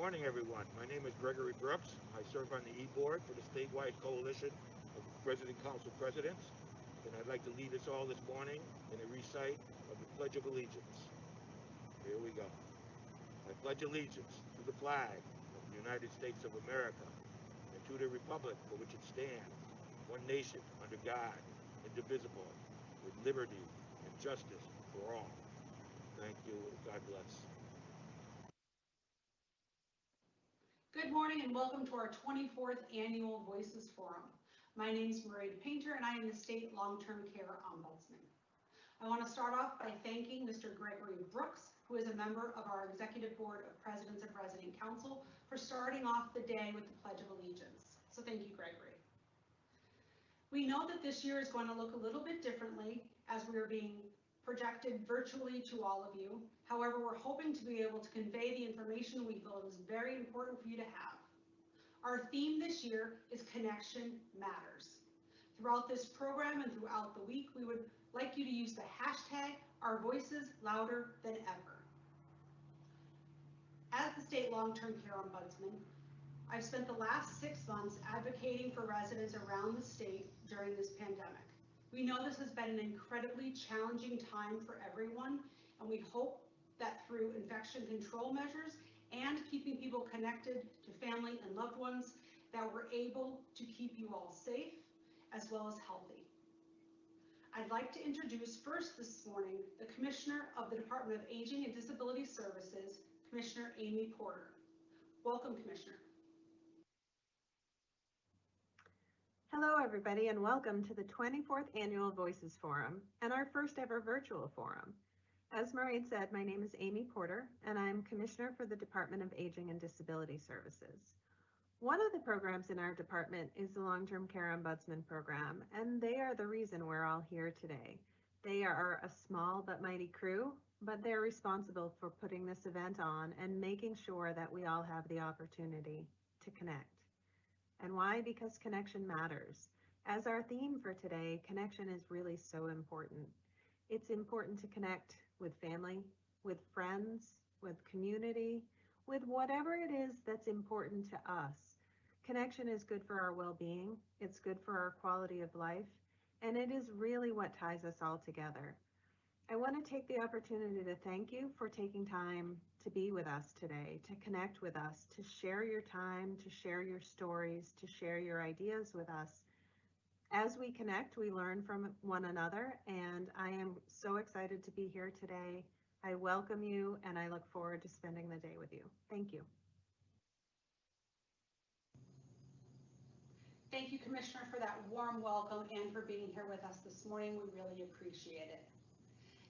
morning, everyone. My name is Gregory Brooks. I serve on the E-Board for the statewide coalition of Resident Council Presidents, and I'd like to lead us all this morning in a recite of the Pledge of Allegiance. Here we go. I pledge allegiance to the flag of the United States of America and to the republic for which it stands, one nation under God, indivisible, with liberty and justice for all. Thank you, and God bless. Good morning and welcome to our 24th Annual Voices Forum. My name is Marie Painter and I am the State Long-Term Care Ombudsman. I want to start off by thanking Mr. Gregory Brooks, who is a member of our Executive Board of Presidents of Resident Council, for starting off the day with the Pledge of Allegiance. So thank you, Gregory. We know that this year is going to look a little bit differently as we are being projected virtually to all of you. However, we're hoping to be able to convey the information we feel is very important for you to have. Our theme this year is Connection Matters. Throughout this program and throughout the week, we would like you to use the hashtag #OurVoicesLouderThanEver. As the State Long-Term Care Ombudsman, I've spent the last 6 months advocating for residents around the state during this pandemic. We know this has been an incredibly challenging time for everyone, and we hope that through infection control measures and keeping people connected to family and loved ones, that we're able to keep you all safe as well as healthy. I'd like to introduce first this morning the Commissioner of the Department of Aging and Disability Services, Commissioner Amy Porter. Welcome, Commissioner. Hello, everybody, and welcome to the 24th Annual Voices Forum and our first ever virtual forum. As Maureen said, my name is Amy Porter, and I'm Commissioner for the Department of Aging and Disability Services. One of the programs in our department is the Long-Term Care Ombudsman Program, and they are the reason we're all here today. They are a small but mighty crew, but they're responsible for putting this event on and making sure that we all have the opportunity to connect. And why? Because connection matters. As our theme for today, connection is really so important. It's important to connect with family, with friends, with community, with whatever it is that's important to us. Connection is good for our well-being, it's good for our quality of life, and it is really what ties us all together. I want to take the opportunity to thank you for taking time to be with us today, to connect with us, to share your time, to share your stories, to share your ideas with us. As we connect, we learn from one another, and I am so excited to be here today. I welcome you, and I look forward to spending the day with you. Thank you. Thank you, Commissioner, for that warm welcome and for being here with us this morning. We really appreciate it.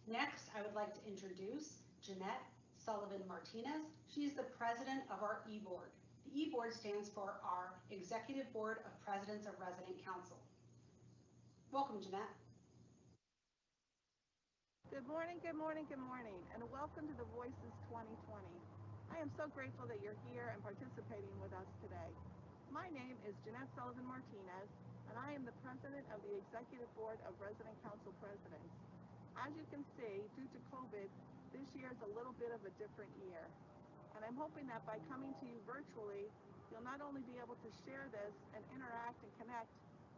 Next, I would like to introduce Jeanette Sullivan Martinez. She is the president of our E-Board. The E-Board stands for our Executive Board of Presidents of Resident Council. Welcome, Jeanette. Good morning, good morning, good morning, and welcome to the Voices 2020. I am so grateful that you're here and participating with us today. My name is Jeanette Sullivan Martinez, and I am the president of the Executive Board of Resident Council Presidents. As you can see, due to COVID, this year is a little bit of a different year. And I'm hoping that by coming to you virtually, you'll not only be able to share this and interact and connect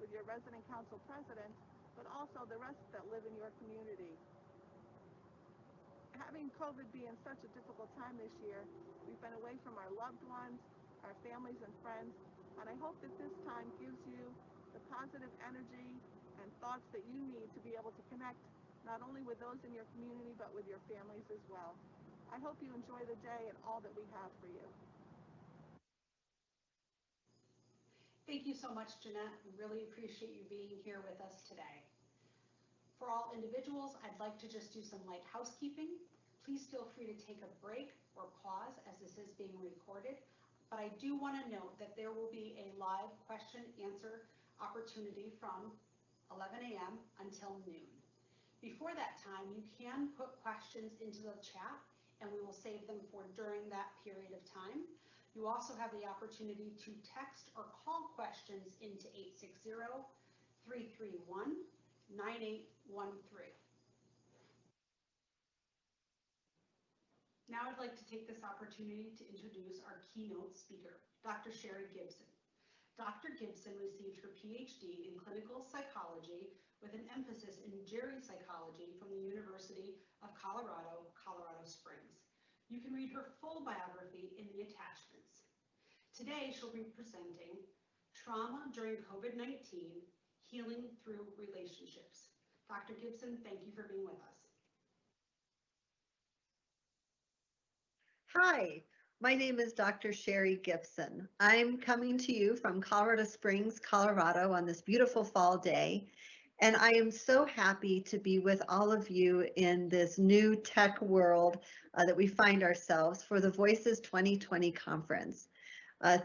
with your resident council presidents, but also the rest that live in your community. Having COVID being such a difficult time this year, we've been away from our loved ones, our families and friends, and I hope that this time gives you the positive energy and thoughts that you need to be able to connect not only with those in your community, but with your families as well. I hope you enjoy the day and all that we have for you. Thank you so much, Jeanette. We really appreciate you being here with us today. For all individuals, I'd like to just do some light housekeeping. Please feel free to take a break or pause as this is being recorded. But I do want to note that there will be a live question answer opportunity from 11 a.m. until noon. Before that time, you can put questions into the chat and we will save them for during that period of time. You also have the opportunity to text or call questions into 860-331-9813. Now I'd like to take this opportunity to introduce our keynote speaker, Dr. Sherry Gibson. Dr. Gibson received her PhD in clinical psychology with an emphasis in geropsychology from the University of Colorado, Colorado Springs. You can read her full biography in the attachments. Today, she'll be presenting Trauma During COVID-19, Healing Through Relationships. Dr. Gibson, thank you for being with us. Hi, my name is Dr. Sherry Gibson. I'm coming to you from Colorado Springs, Colorado on this beautiful fall day. And I am so happy to be with all of you in this new tech world that we find ourselves for the Voices 2020 conference.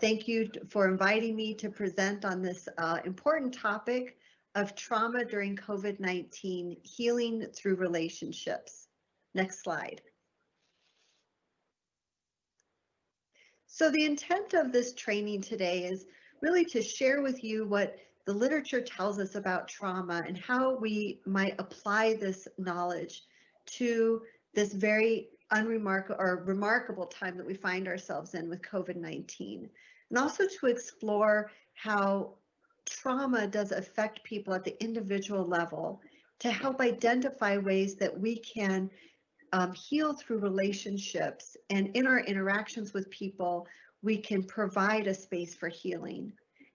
Thank you for inviting me to present on this important topic of trauma during COVID-19, healing through relationships. Next slide. So the intent of this training today is really to share with you what the literature tells us about trauma and how we might apply this knowledge to this very remarkable time that we find ourselves in with COVID-19, and also to explore how trauma does affect people at the individual level to help identify ways that we can heal through relationships, and in our interactions with people, we can provide a space for healing.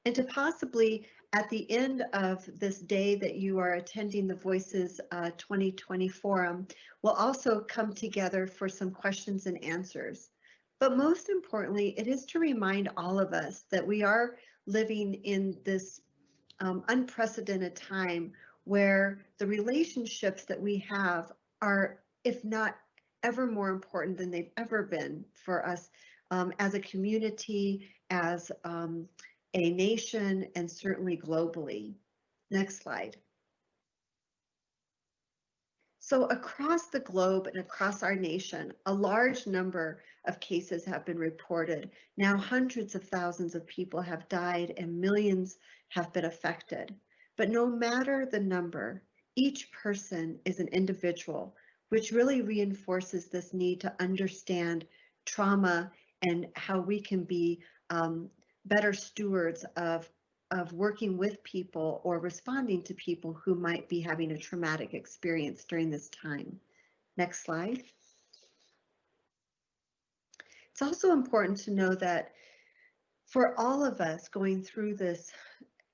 And to possibly, at the end of this day that you are attending the Voices 2020 forum, we'll also come together for some questions and answers. But most importantly, it is to remind all of us that we are living in this unprecedented time where the relationships that we have are, if not ever more important than they've ever been for us as a community, as a nation, and certainly globally. Next slide. So across the globe and across our nation, a large number of cases have been reported. Now hundreds of thousands of people have died and millions have been affected. But no matter the number, each person is an individual, which really reinforces this need to understand trauma and how we can be better stewards of working with people or responding to people who might be having a traumatic experience during this time. Next slide. It's also important to know that for all of us going through this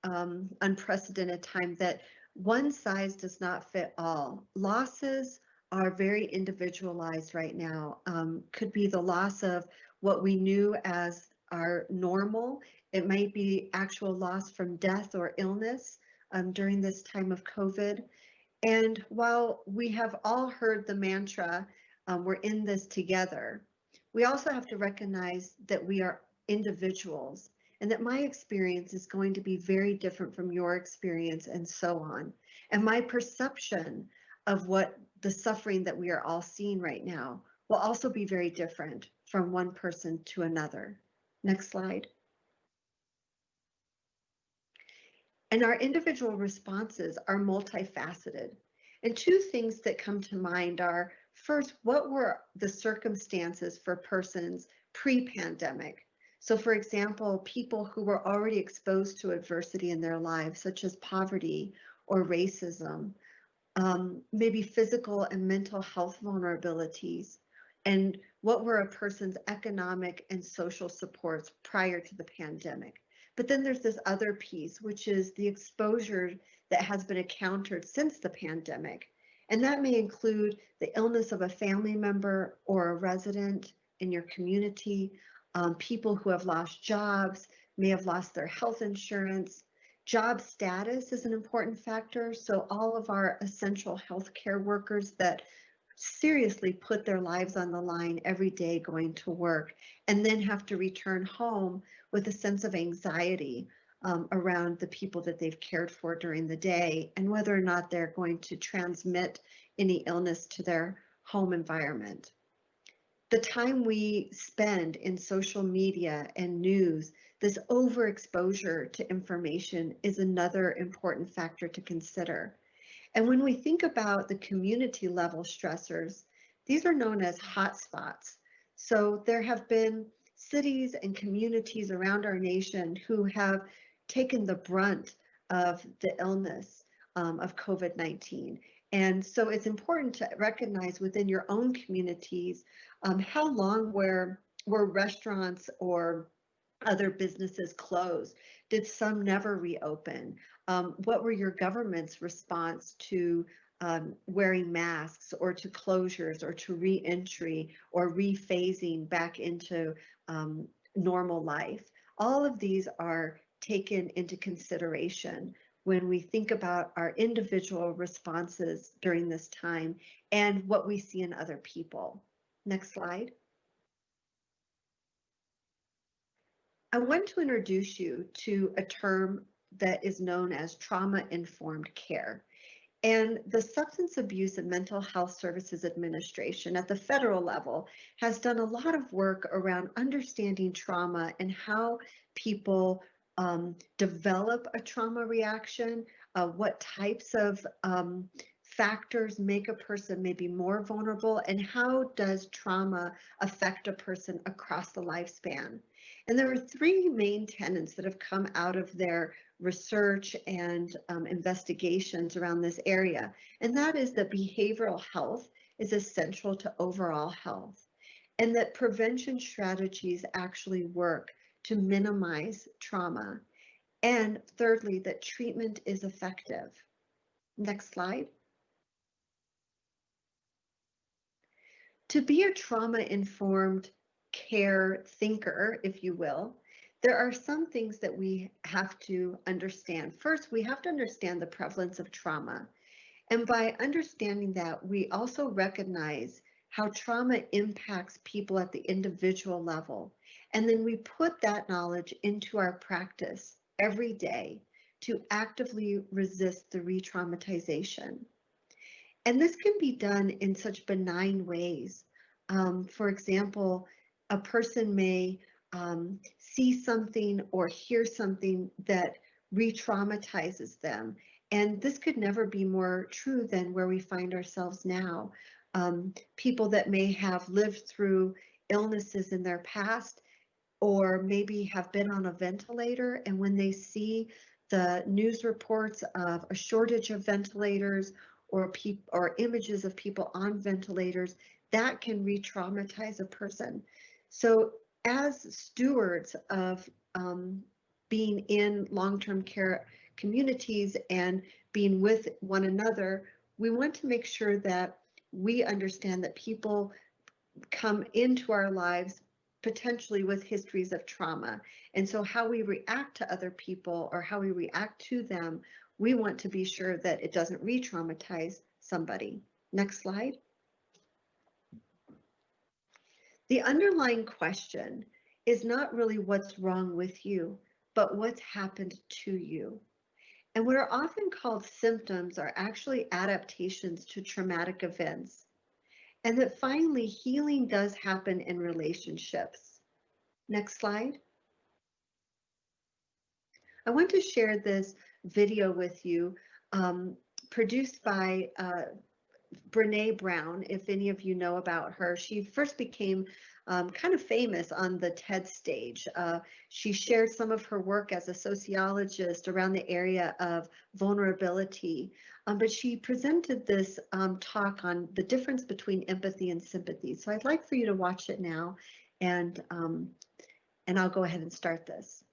unprecedented time, that one size does not fit all. Losses are very individualized right now. Could be the loss of what we knew as our normal. It might be actual loss from death or illness during this time of COVID. And while we have all heard the mantra, we're in this together, we also have to recognize that we are individuals and that my experience is going to be very different from your experience and so on. And my perception of what the suffering that we are all seeing right now will also be very different from one person to another. Next slide. And our individual responses are multifaceted. And two things that come to mind are, first, what were the circumstances for persons pre-pandemic? So for example, people who were already exposed to adversity in their lives, such as poverty or racism, maybe physical and mental health vulnerabilities, and what were a person's economic and social supports prior to the pandemic. But then there's this other piece, which is the exposure that has been encountered since the pandemic. And that may include the illness of a family member or a resident in your community, people who have lost jobs, may have lost their health insurance. Job status is an important factor. So all of our essential healthcare workers that seriously put their lives on the line every day going to work and then have to return home with a sense of anxiety around the people that they've cared for during the day and whether or not they're going to transmit any illness to their home environment. The time we spend in social media and news, this overexposure to information is another important factor to consider. And when we think about the community level stressors, these are known as hotspots. So there have been cities and communities around our nation who have taken the brunt of the illness of COVID-19. And so it's important to recognize within your own communities how long were restaurants or other businesses closed? Did some never reopen? What were your government's response to wearing masks or to closures or to re-entry or rephasing back into normal life? All of these are taken into consideration when we think about our individual responses during this time and what we see in other people. Next slide. I want to introduce you to a term that is known as trauma-informed care. And the Substance Abuse and Mental Health Services Administration at the federal level has done a lot of work around understanding trauma and how people develop a trauma reaction, what types of factors make a person maybe more vulnerable, and how does trauma affect a person across the lifespan. And there are three main tenets that have come out of their research and investigations around this area. And that is that behavioral health is essential to overall health, and that prevention strategies actually work to minimize trauma. And thirdly, that treatment is effective. Next slide. To be a trauma-informed care thinker, if you will, there are some things that we have to understand. First, we have to understand the prevalence of trauma. And by understanding that, we also recognize how trauma impacts people at the individual level. And then we put that knowledge into our practice every day to actively resist the re-traumatization. And this can be done in such benign ways. For example, a person may see something or hear something that re-traumatizes them. And this could never be more true than where we find ourselves now. People that may have lived through illnesses in their past or maybe have been on a ventilator, and when they see the news reports of a shortage of ventilators or images of people on ventilators, that can re-traumatize a person. So as stewards of being in long-term care communities and being with one another, we want to make sure that we understand that people come into our lives potentially with histories of trauma. And so how we react to other people or how we react to them, we want to be sure that it doesn't re-traumatize somebody. Next slide. The underlying question is not really what's wrong with you, but what's happened to you. And what are often called symptoms are actually adaptations to traumatic events. And that finally healing does happen in relationships. Next slide. I want to share this video with you, produced by Brene Brown, if any of you know about her. She first became kind of famous on the TED stage. She shared some of her work as a sociologist around the area of vulnerability, but she presented this talk on the difference between empathy and sympathy. So I'd like for you to watch it now, and I'll go ahead and start this.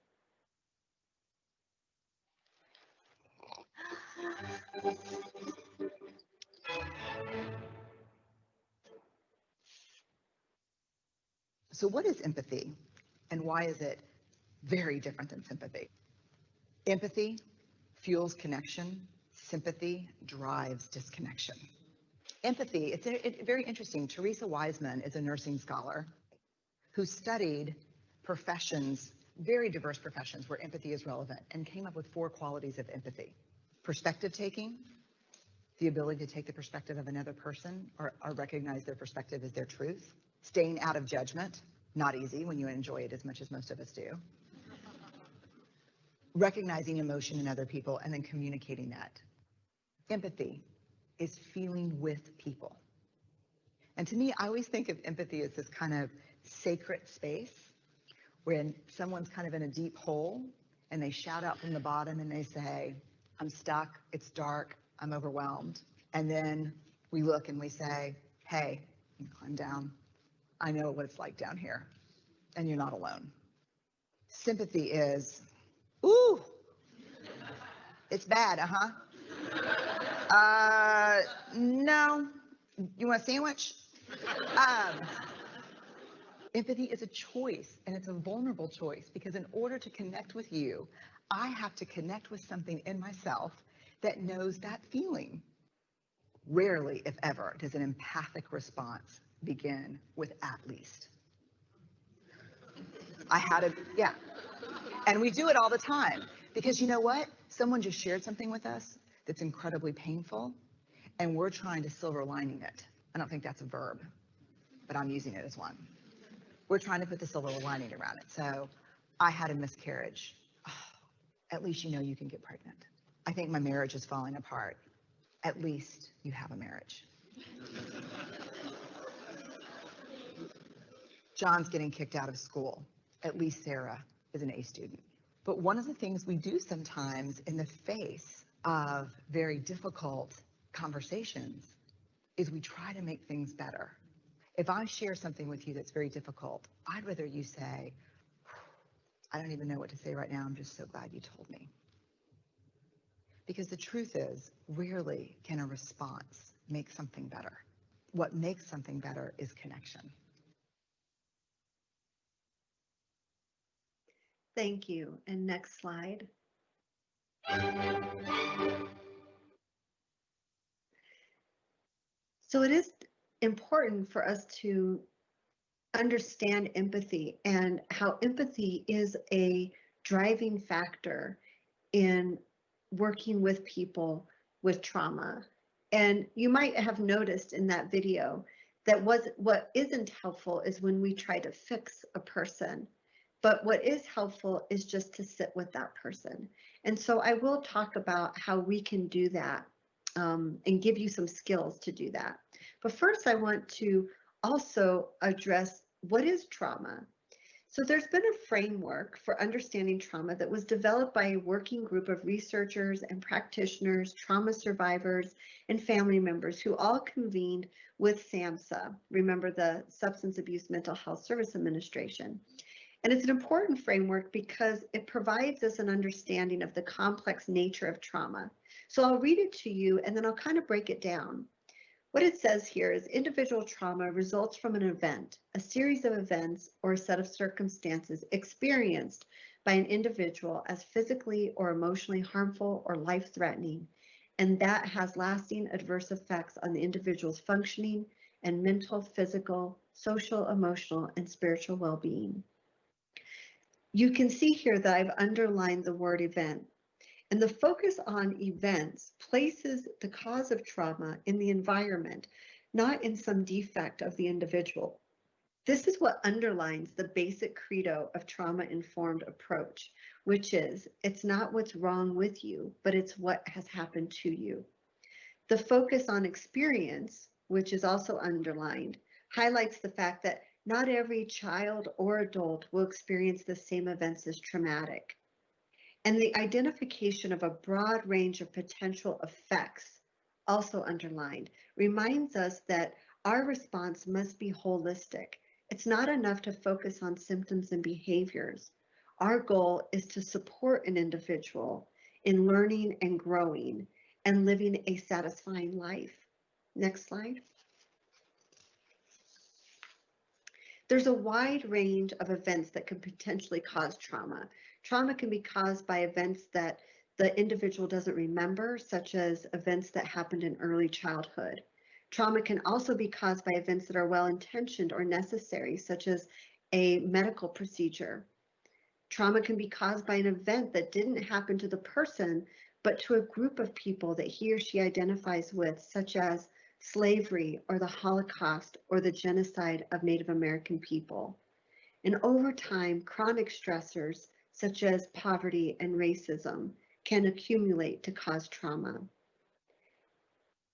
So what is empathy, and why is it very different than sympathy? Empathy fuels connection. Sympathy drives disconnection. Empathy, it's very interesting. Teresa Wiseman is a nursing scholar who studied professions, very diverse professions where empathy is relevant, and came up with 4 qualities of empathy. Perspective taking, the ability to take the perspective of another person or recognize their perspective as their truth. Staying out of judgment, not easy when you enjoy it as much as most of us do. Recognizing emotion in other people and then communicating that. Empathy is feeling with people. And to me, I always think of empathy as this kind of sacred space when someone's kind of in a deep hole and they shout out from the bottom and they say, I'm stuck, it's dark, I'm overwhelmed. And then we look and we say, hey, you climb down. I know what it's like down here, and you're not alone. Sympathy is, ooh, it's bad, no, you want a sandwich? Empathy is a choice, and it's a vulnerable choice, because in order to connect with you, I have to connect with something in myself that knows that feeling. Rarely, if ever, does an empathic response begin with at least. Yeah. And we do it all the time, because you know what? Someone just shared something with us that's incredibly painful, and we're trying to silver lining it. I don't think that's a verb, but I'm using it as one. We're trying to put the silver lining around it. So I had a miscarriage. Oh, at least you know you can get pregnant. I think my marriage is falling apart. At least you have a marriage. John's getting kicked out of school. At least Sarah is an A student. But one of the things we do sometimes in the face of very difficult conversations is we try to make things better. If I share something with you that's very difficult, I'd rather you say, I don't even know what to say right now, I'm just so glad you told me. Because the truth is, rarely can a response make something better. What makes something better is connection. Thank you. And next slide. So it is important for us to understand empathy and how empathy is a driving factor in working with people with trauma. And you might have noticed in that video that what isn't helpful is when we try to fix a person. But what is helpful is just to sit with that person. And so I will talk about how we can do that and give you some skills to do that. But first, I want to also address what is trauma. So there's been a framework for understanding trauma that was developed by a working group of researchers and practitioners, trauma survivors, and family members who all convened with SAMHSA, remember the Substance Abuse Mental Health Service Administration. And it's an important framework because it provides us an understanding of the complex nature of trauma. So I'll read it to you and then I'll kind of break it down. What it says here is individual trauma results from an event, a series of events, or a set of circumstances experienced by an individual as physically or emotionally harmful or life-threatening, and that has lasting adverse effects on the individual's functioning and mental, physical, social, emotional, and spiritual well-being. You can see here that I've underlined the word event. And the focus on events places the cause of trauma in the environment, not in some defect of the individual. This is what underlines the basic credo of trauma-informed approach, which is, it's not what's wrong with you, but it's what has happened to you. The focus on experience, which is also underlined, highlights the fact that not every child or adult will experience the same events as traumatic. And the identification of a broad range of potential effects, also underlined, reminds us that our response must be holistic. It's not enough to focus on symptoms and behaviors. Our goal is to support an individual in learning and growing and living a satisfying life. Next slide. There's a wide range of events that can potentially cause trauma. Trauma can be caused by events that the individual doesn't remember, such as events that happened in early childhood. Trauma can also be caused by events that are well-intentioned or necessary, such as a medical procedure. Trauma can be caused by an event that didn't happen to the person, but to a group of people that he or she identifies with, such as slavery or the Holocaust or the genocide of Native American people. And over time, chronic stressors such as poverty and racism can accumulate to cause trauma.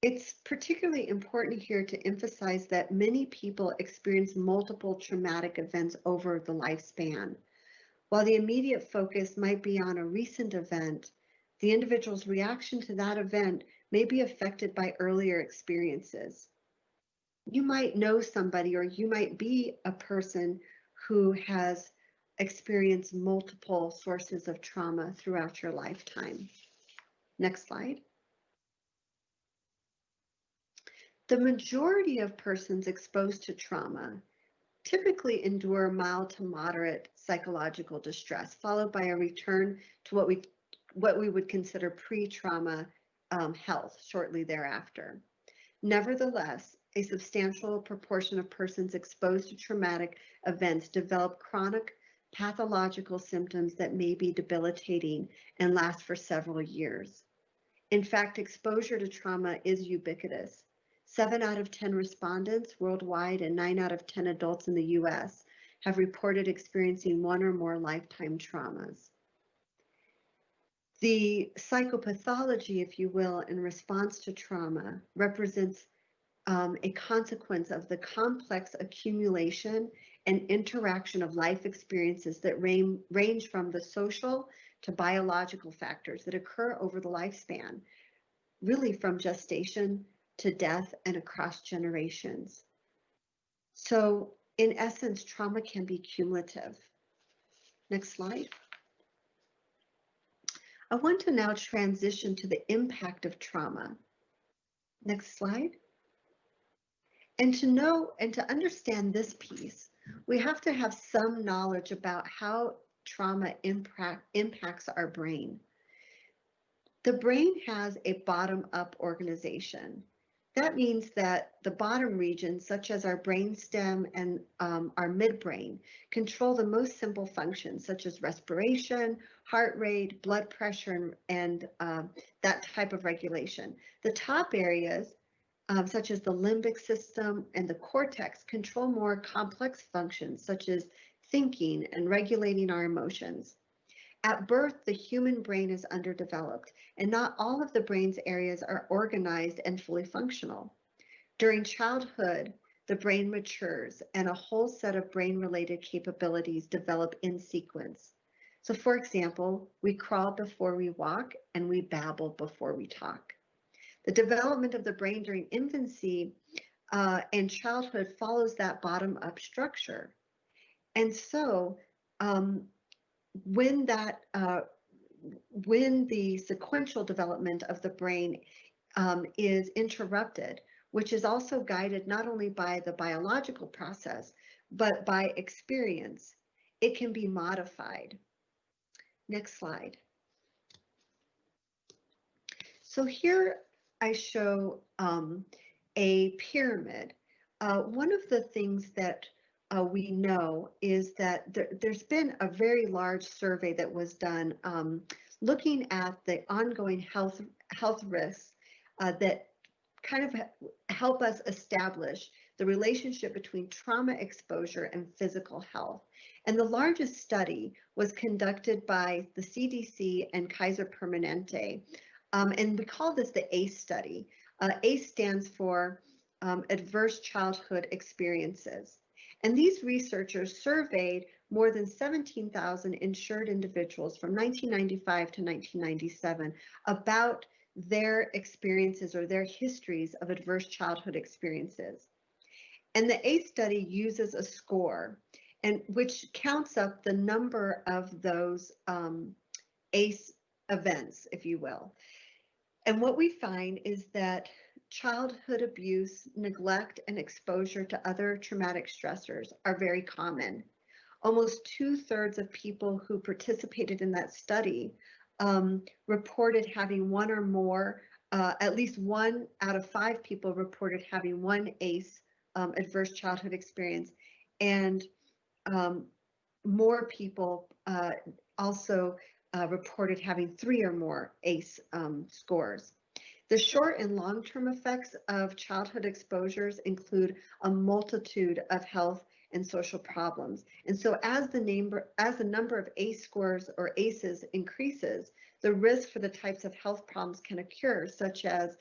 It's particularly important here to emphasize that many people experience multiple traumatic events over the lifespan. While the immediate focus might be on a recent event, the individual's reaction to that event may be affected by earlier experiences. You might know somebody, or you might be a person who has experienced multiple sources of trauma throughout your lifetime. Next slide. The majority of persons exposed to trauma typically endure mild to moderate psychological distress, followed by a return to what we would consider pre-trauma health shortly thereafter. Nevertheless, a substantial proportion of persons exposed to traumatic events develop chronic pathological symptoms that may be debilitating and last for several years. In fact, exposure to trauma is ubiquitous. 7 out of 10 respondents worldwide and 9 out of 10 adults in the US have reported experiencing one or more lifetime traumas. The psychopathology, if you will, in response to trauma represents a consequence of the complex accumulation and interaction of life experiences that range from the social to biological factors that occur over the lifespan, really from gestation to death and across generations. So in essence, trauma can be cumulative. Next slide. I want to now transition to the impact of trauma. Next slide. And to know and to understand this piece, we have to have some knowledge about how trauma impacts our brain. The brain has a bottom-up organization. That means that the bottom regions, such as our brainstem and our midbrain, control the most simple functions, such as respiration, heart rate, blood pressure, and that type of regulation. The top areas, such as the limbic system and the cortex, control more complex functions, such as thinking and regulating our emotions. At birth, the human brain is underdeveloped, and not all of the brain's areas are organized and fully functional. During childhood, the brain matures, and a whole set of brain-related capabilities develop in sequence. So, for example, we crawl before we walk, and we babble before we talk. The development of the brain during infancy and childhood follows that bottom-up structure. And so, when the sequential development of the brain is interrupted, which is also guided not only by the biological process, but by experience, it can be modified. Next slide. So here I show a pyramid. One of the things that we know is that there's been a very large survey that was done looking at the ongoing health risks that kind of help us establish the relationship between trauma exposure and physical health. And the largest study was conducted by the CDC and Kaiser Permanente, and we call this the ACE study. ACE stands for Adverse Childhood Experiences. And these researchers surveyed more than 17,000 insured individuals from 1995 to 1997 about their experiences or their histories of adverse childhood experiences. And the ACE study uses a score, and which counts up the number of those ACE events, if you will. And what we find is that childhood abuse, neglect, and exposure to other traumatic stressors are very common. Almost 2/3 of people who participated in that study reported having one or more, at least 1 out of 5 people reported having one ACE adverse childhood experience, and more people also reported having 3 or more ACE scores. The short and long-term effects of childhood exposures include a multitude of health and social problems. And so as the number of ACE scores or ACEs increases, the risk for the types of health problems can occur, such as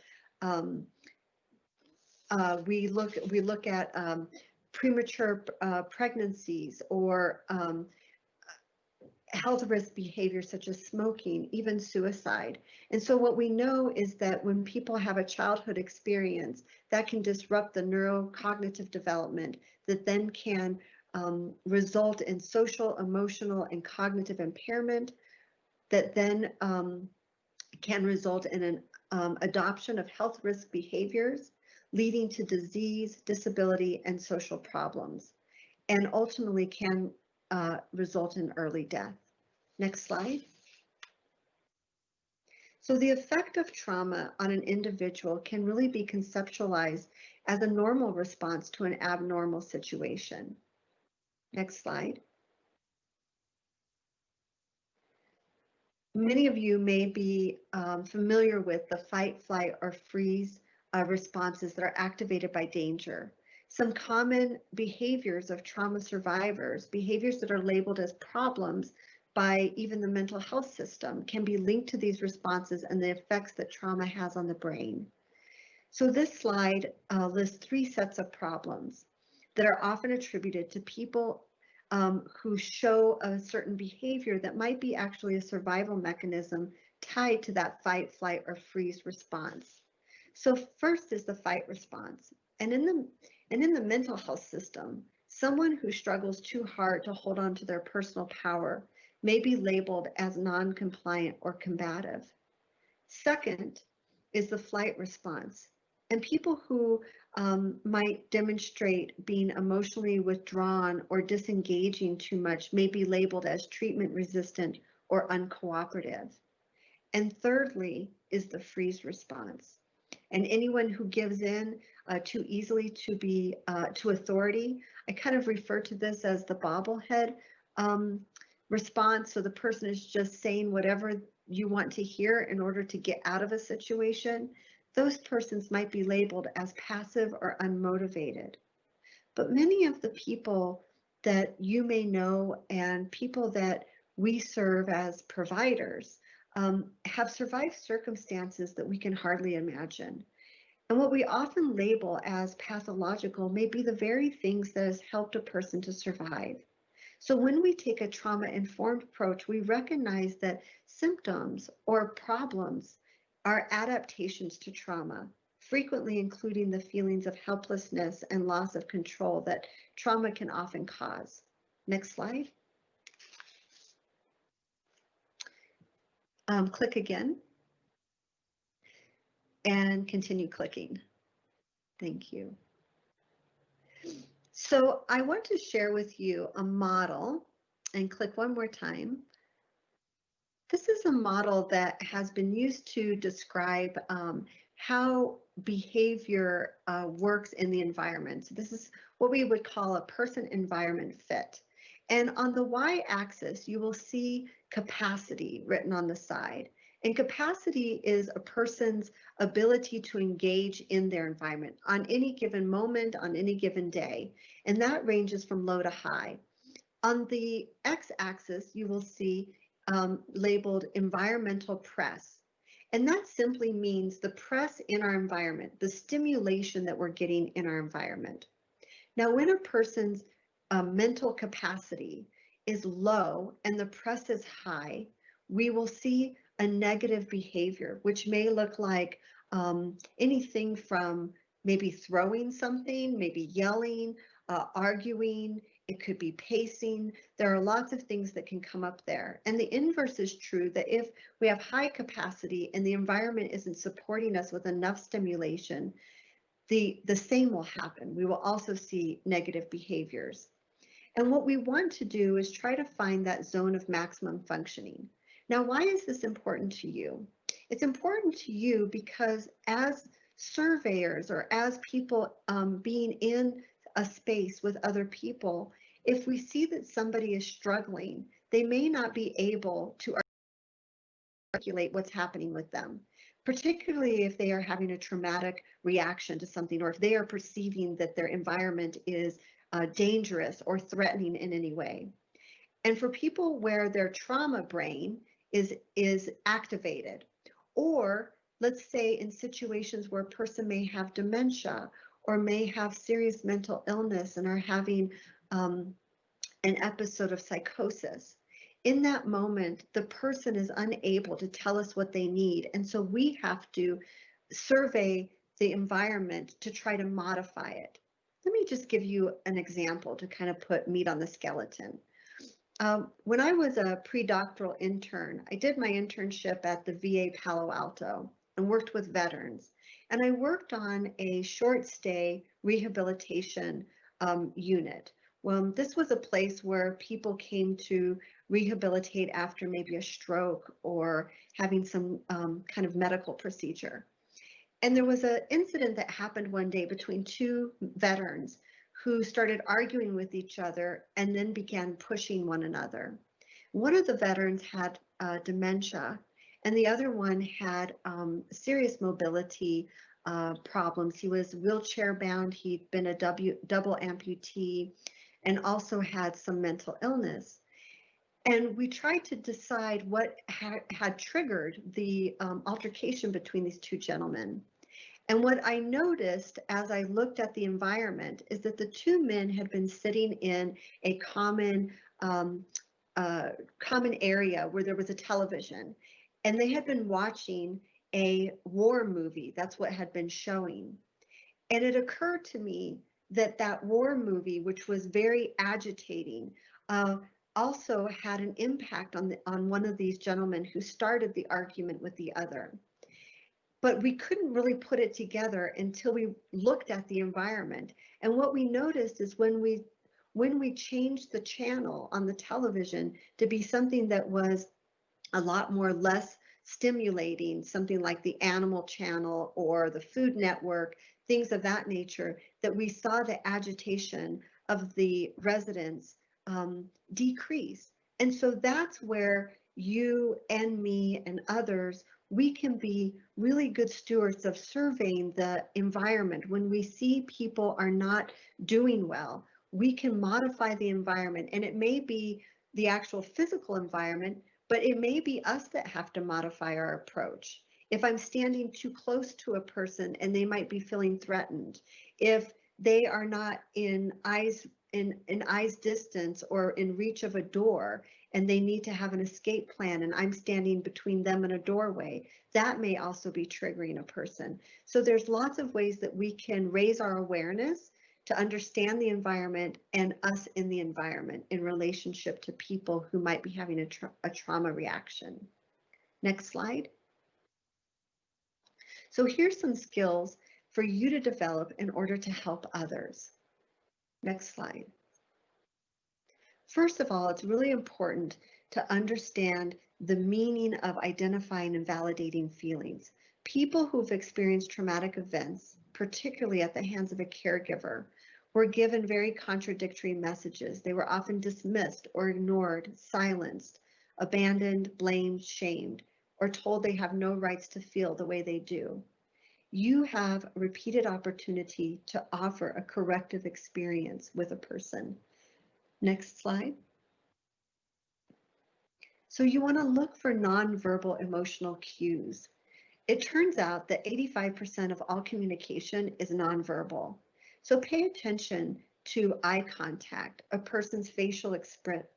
we look at premature pregnancies or health risk behaviors such as smoking, even suicide. And so what we know is that when people have a childhood experience that can disrupt the neurocognitive development that then can result in social, emotional, and cognitive impairment that then can result in an adoption of health risk behaviors, leading to disease, disability, and social problems, and ultimately can result in early death. Next slide. So the effect of trauma on an individual can really be conceptualized as a normal response to an abnormal situation. Next slide. Many of you may be familiar with the fight, flight, or freeze responses that are activated by danger. Some common behaviors of trauma survivors, behaviors that are labeled as problems by even the mental health system, can be linked to these responses and the effects that trauma has on the brain. So this slide lists 3 sets of problems that are often attributed to people who show a certain behavior that might be actually a survival mechanism tied to that fight, flight, or freeze response. So first is the fight response. And in the mental health system, someone who struggles too hard to hold on to their personal power may be labeled as non-compliant or combative. Second is the flight response. And people who might demonstrate being emotionally withdrawn or disengaging too much may be labeled as treatment resistant or uncooperative. And thirdly is the freeze response. And anyone who gives in too easily to authority, I kind of refer to this as the bobblehead response. So the person is just saying whatever you want to hear in order to get out of a situation. Those persons might be labeled as passive or unmotivated. But many of the people that you may know and people that we serve as providers have survived circumstances that we can hardly imagine. And what we often label as pathological may be the very things that has helped a person to survive. So when we take a trauma-informed approach, we recognize that symptoms or problems are adaptations to trauma, frequently including the feelings of helplessness and loss of control that trauma can often cause. Next slide. Click again and continue clicking. Thank you. So I want to share with you a model, and click one more time. This is a model that has been used to describe how behavior works in the environment. So this is what we would call a person-environment fit. And on the y-axis, you will see capacity written on the side. And capacity is a person's ability to engage in their environment on any given moment, on any given day. And that ranges from low to high. On the x-axis, you will see labeled environmental press. And that simply means the press in our environment, the stimulation that we're getting in our environment. Now, when a person's mental capacity is low and the press is high, we will see a negative behavior, which may look like anything from maybe throwing something, maybe yelling, arguing. It could be pacing. There are lots of things that can come up there. And the inverse is true, that if we have high capacity and the environment isn't supporting us with enough stimulation, the same will happen. We will also see negative behaviors. And what we want to do is try to find that zone of maximum functioning. Now, why is this important to you? It's important to you because as surveyors or as people being in a space with other people, if we see that somebody is struggling, they may not be able to articulate what's happening with them, particularly if they are having a traumatic reaction to something, or if they are perceiving that their environment is dangerous or threatening in any way. And for people where their trauma brain is activated, or let's say in situations where a person may have dementia or may have serious mental illness and are having an episode of psychosis. In that moment, the person is unable to tell us what they need. And so we have to survey the environment to try to modify it. Let me just give you an example to kind of put meat on the skeleton. When I was a pre-doctoral intern, I did my internship at the VA Palo Alto and worked with veterans. And I worked on a short stay rehabilitation unit. Well, this was a place where people came to rehabilitate after maybe a stroke or having some kind of medical procedure. And there was an incident that happened one day between two veterans who started arguing with each other and then began pushing one another. One of the veterans had dementia, and the other one had serious mobility problems. He was wheelchair bound, he'd been a double amputee, and also had some mental illness. And we tried to decide what had triggered the altercation between these two gentlemen. And what I noticed as I looked at the environment is that the two men had been sitting in a common area where there was a television, and they had been watching a war movie. That's what had been showing. And it occurred to me that that war movie, which was very agitating, also had an impact on one of these gentlemen who started the argument with the other. But we couldn't really put it together until we looked at the environment. And what we noticed is when we changed the channel on the television to be something that was a lot more less stimulating, something like the Animal Channel or the Food Network, things of that nature, that we saw the agitation of the residents decrease. And so that's where you and me and others, we can be really good stewards of surveying the environment. When we see people are not doing well, we can modify the environment, and it may be the actual physical environment, but it may be us that have to modify our approach. If I'm standing too close to a person and they might be feeling threatened, if they are not in eyes distance or in reach of a door and they need to have an escape plan and I'm standing between them and a doorway, that may also be triggering a person. So there's lots of ways that we can raise our awareness to understand the environment and us in the environment in relationship to people who might be having a trauma reaction. Next slide. So here's some skills for you to develop in order to help others. Next slide. First of all, it's really important to understand the meaning of identifying and validating feelings. People who've experienced traumatic events, particularly at the hands of a caregiver, were given very contradictory messages. They were often dismissed or ignored, silenced, abandoned, blamed, shamed, or told they have no rights to feel the way they do. You have a repeated opportunity to offer a corrective experience with a person. Next slide. So you want to look for nonverbal emotional cues. It turns out that 85% of all communication is nonverbal. So pay attention to eye contact, a person's facial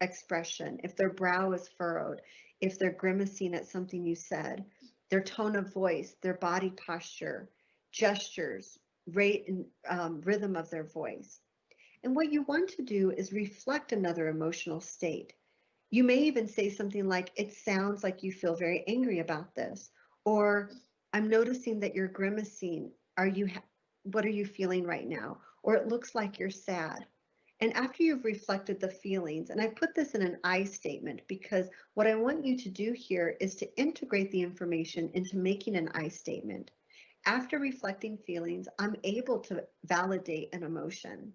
expression, if their brow is furrowed, if they're grimacing at something you said, their tone of voice, their body posture, gestures, rate and rhythm of their voice. And what you want to do is reflect another emotional state. You may even say something like, it sounds like you feel very angry about this, or I'm noticing that you're grimacing. What are you feeling right now? Or it looks like you're sad. And after you've reflected the feelings, and I put this in an I statement because what I want you to do here is to integrate the information into making an I statement. After reflecting feelings, I'm able to validate an emotion.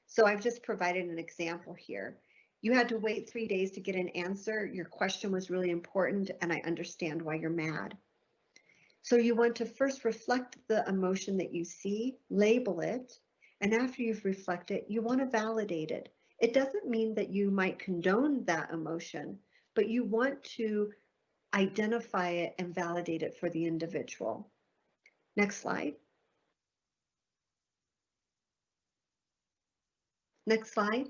So I've just provided an example here. You had to wait 3 days to get an answer. Your question was really important, and I understand why you're mad. So you want to first reflect the emotion that you see, label it, and after you've reflected, you want to validate it. It doesn't mean that you might condone that emotion, but you want to identify it, and validate it for the individual. Next slide. Next slide.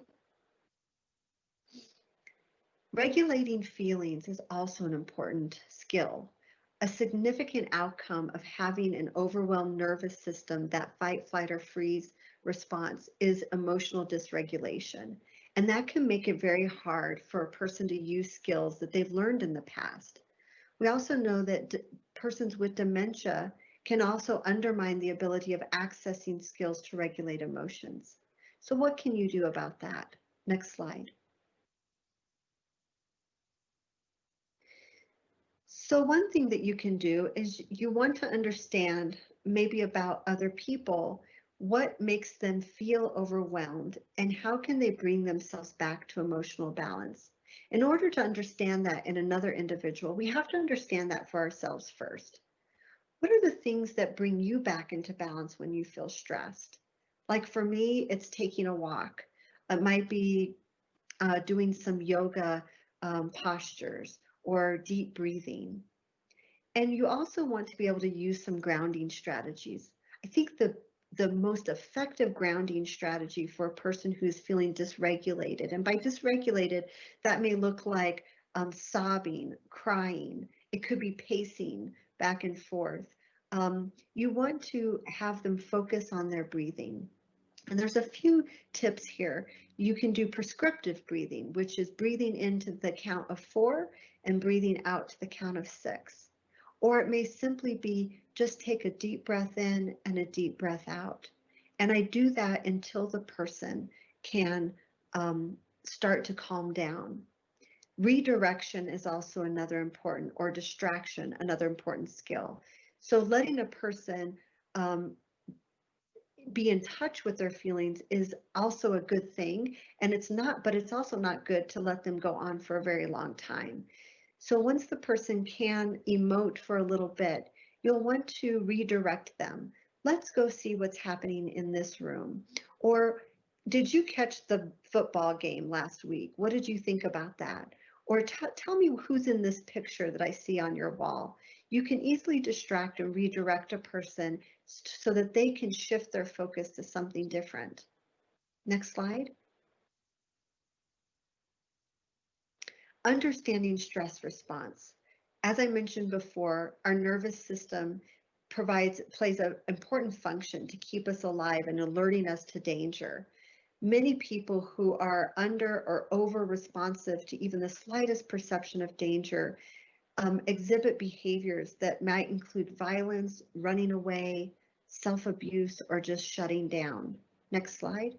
Regulating feelings is also an important skill. A significant outcome of having an overwhelmed nervous system, that fight, flight, or freeze response, is emotional dysregulation. And that can make it very hard for a person to use skills that they've learned in the past. We also know that persons with dementia can also undermine the ability of accessing skills to regulate emotions. So what can you do about that? Next slide. So one thing that you can do is you want to understand maybe about other people, what makes them feel overwhelmed and how can they bring themselves back to emotional balance. In order to understand that in another individual, we have to understand that for ourselves first. What are the things that bring you back into balance when you feel stressed? Like for me, it's taking a walk. It might be doing some yoga postures or deep breathing. And you also want to be able to use some grounding strategies. I think the most effective grounding strategy for a person who's feeling dysregulated, and by dysregulated, that may look like sobbing, crying. It could be pacing back and forth. You want to have them focus on their breathing. And there's a few tips here. You can do prescriptive breathing, which is breathing into the count of 4 and breathing out to the count of 6. Or it may simply be just take a deep breath in and a deep breath out. And I do that until the person can start to calm down. Redirection is also another important, or distraction, another important skill. So letting a person be in touch with their feelings is also a good thing, and it's also not good to let them go on for a very long time. So once the person can emote for a little bit, you'll want to redirect them. Let's go see what's happening in this room. Or did you catch the football game last week? What did you think about that? Or tell me who's in this picture that I see on your wall. You can easily distract and redirect a person so that they can shift their focus to something different. Next slide. Understanding stress response. As I mentioned before, our nervous system plays an important function to keep us alive and alerting us to danger. Many people who are under or over responsive to even the slightest perception of danger exhibit behaviors that might include violence, running away, self-abuse, or just shutting down. Next slide.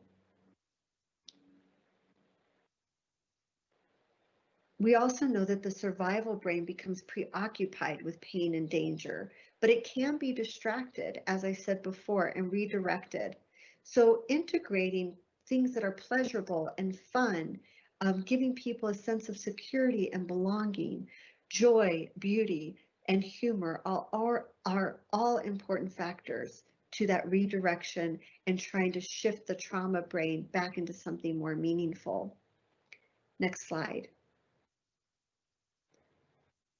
We also know that the survival brain becomes preoccupied with pain and danger, but it can be distracted, as I said before, and redirected. So integrating things that are pleasurable and fun, giving people a sense of security and belonging, joy, beauty, and humor are all important factors to that redirection and trying to shift the trauma brain back into something more meaningful. Next slide.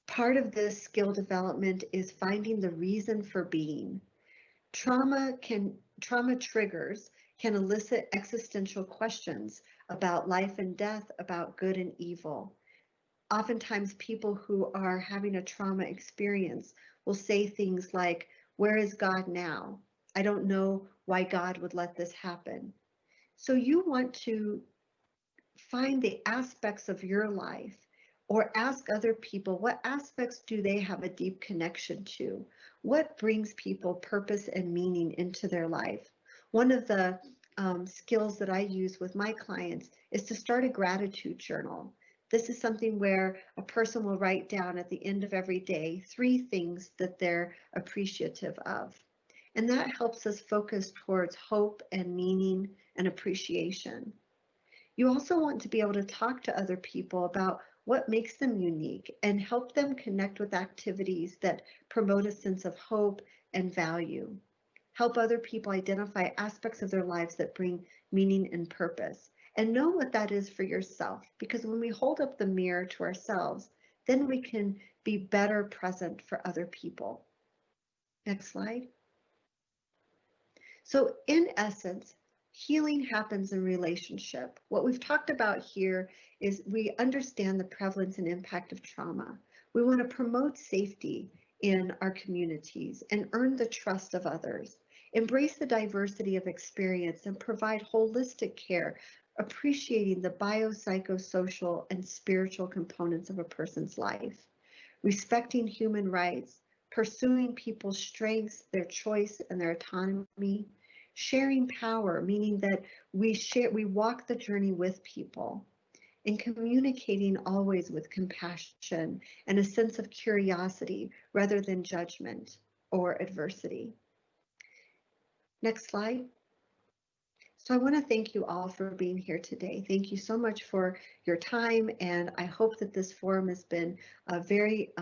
Part of this skill development is finding the reason for being. Trauma triggers can elicit existential questions about life and death, about good and evil. Oftentimes people who are having a trauma experience will say things like, "Where is God now? I don't know why God would let this happen." So you want to find the aspects of your life, or ask other people, what aspects do they have a deep connection to? What brings people purpose and meaning into their life? One of the skills that I use with my clients is to start a gratitude journal. This is something where a person will write down at the end of every day 3 things that they're appreciative of. And that helps us focus towards hope and meaning and appreciation. You also want to be able to talk to other people about what makes them unique and help them connect with activities that promote a sense of hope and value. Help other people identify aspects of their lives that bring meaning and purpose, and know what that is for yourself, because when we hold up the mirror to ourselves, then we can be better present for other people. Next slide. So in essence, healing happens in relationship. What we've talked about here is we understand the prevalence and impact of trauma. We want to promote safety in our communities and earn the trust of others, embrace the diversity of experience and provide holistic care, appreciating the biopsychosocial and spiritual components of a person's life, respecting human rights, pursuing people's strengths, their choice and their autonomy, sharing power, meaning that we walk the journey with people, and communicating always with compassion and a sense of curiosity rather than judgment or adversity. Next slide. So I want to thank you all for being here today. Thank you so much for your time, and I hope that this forum has been very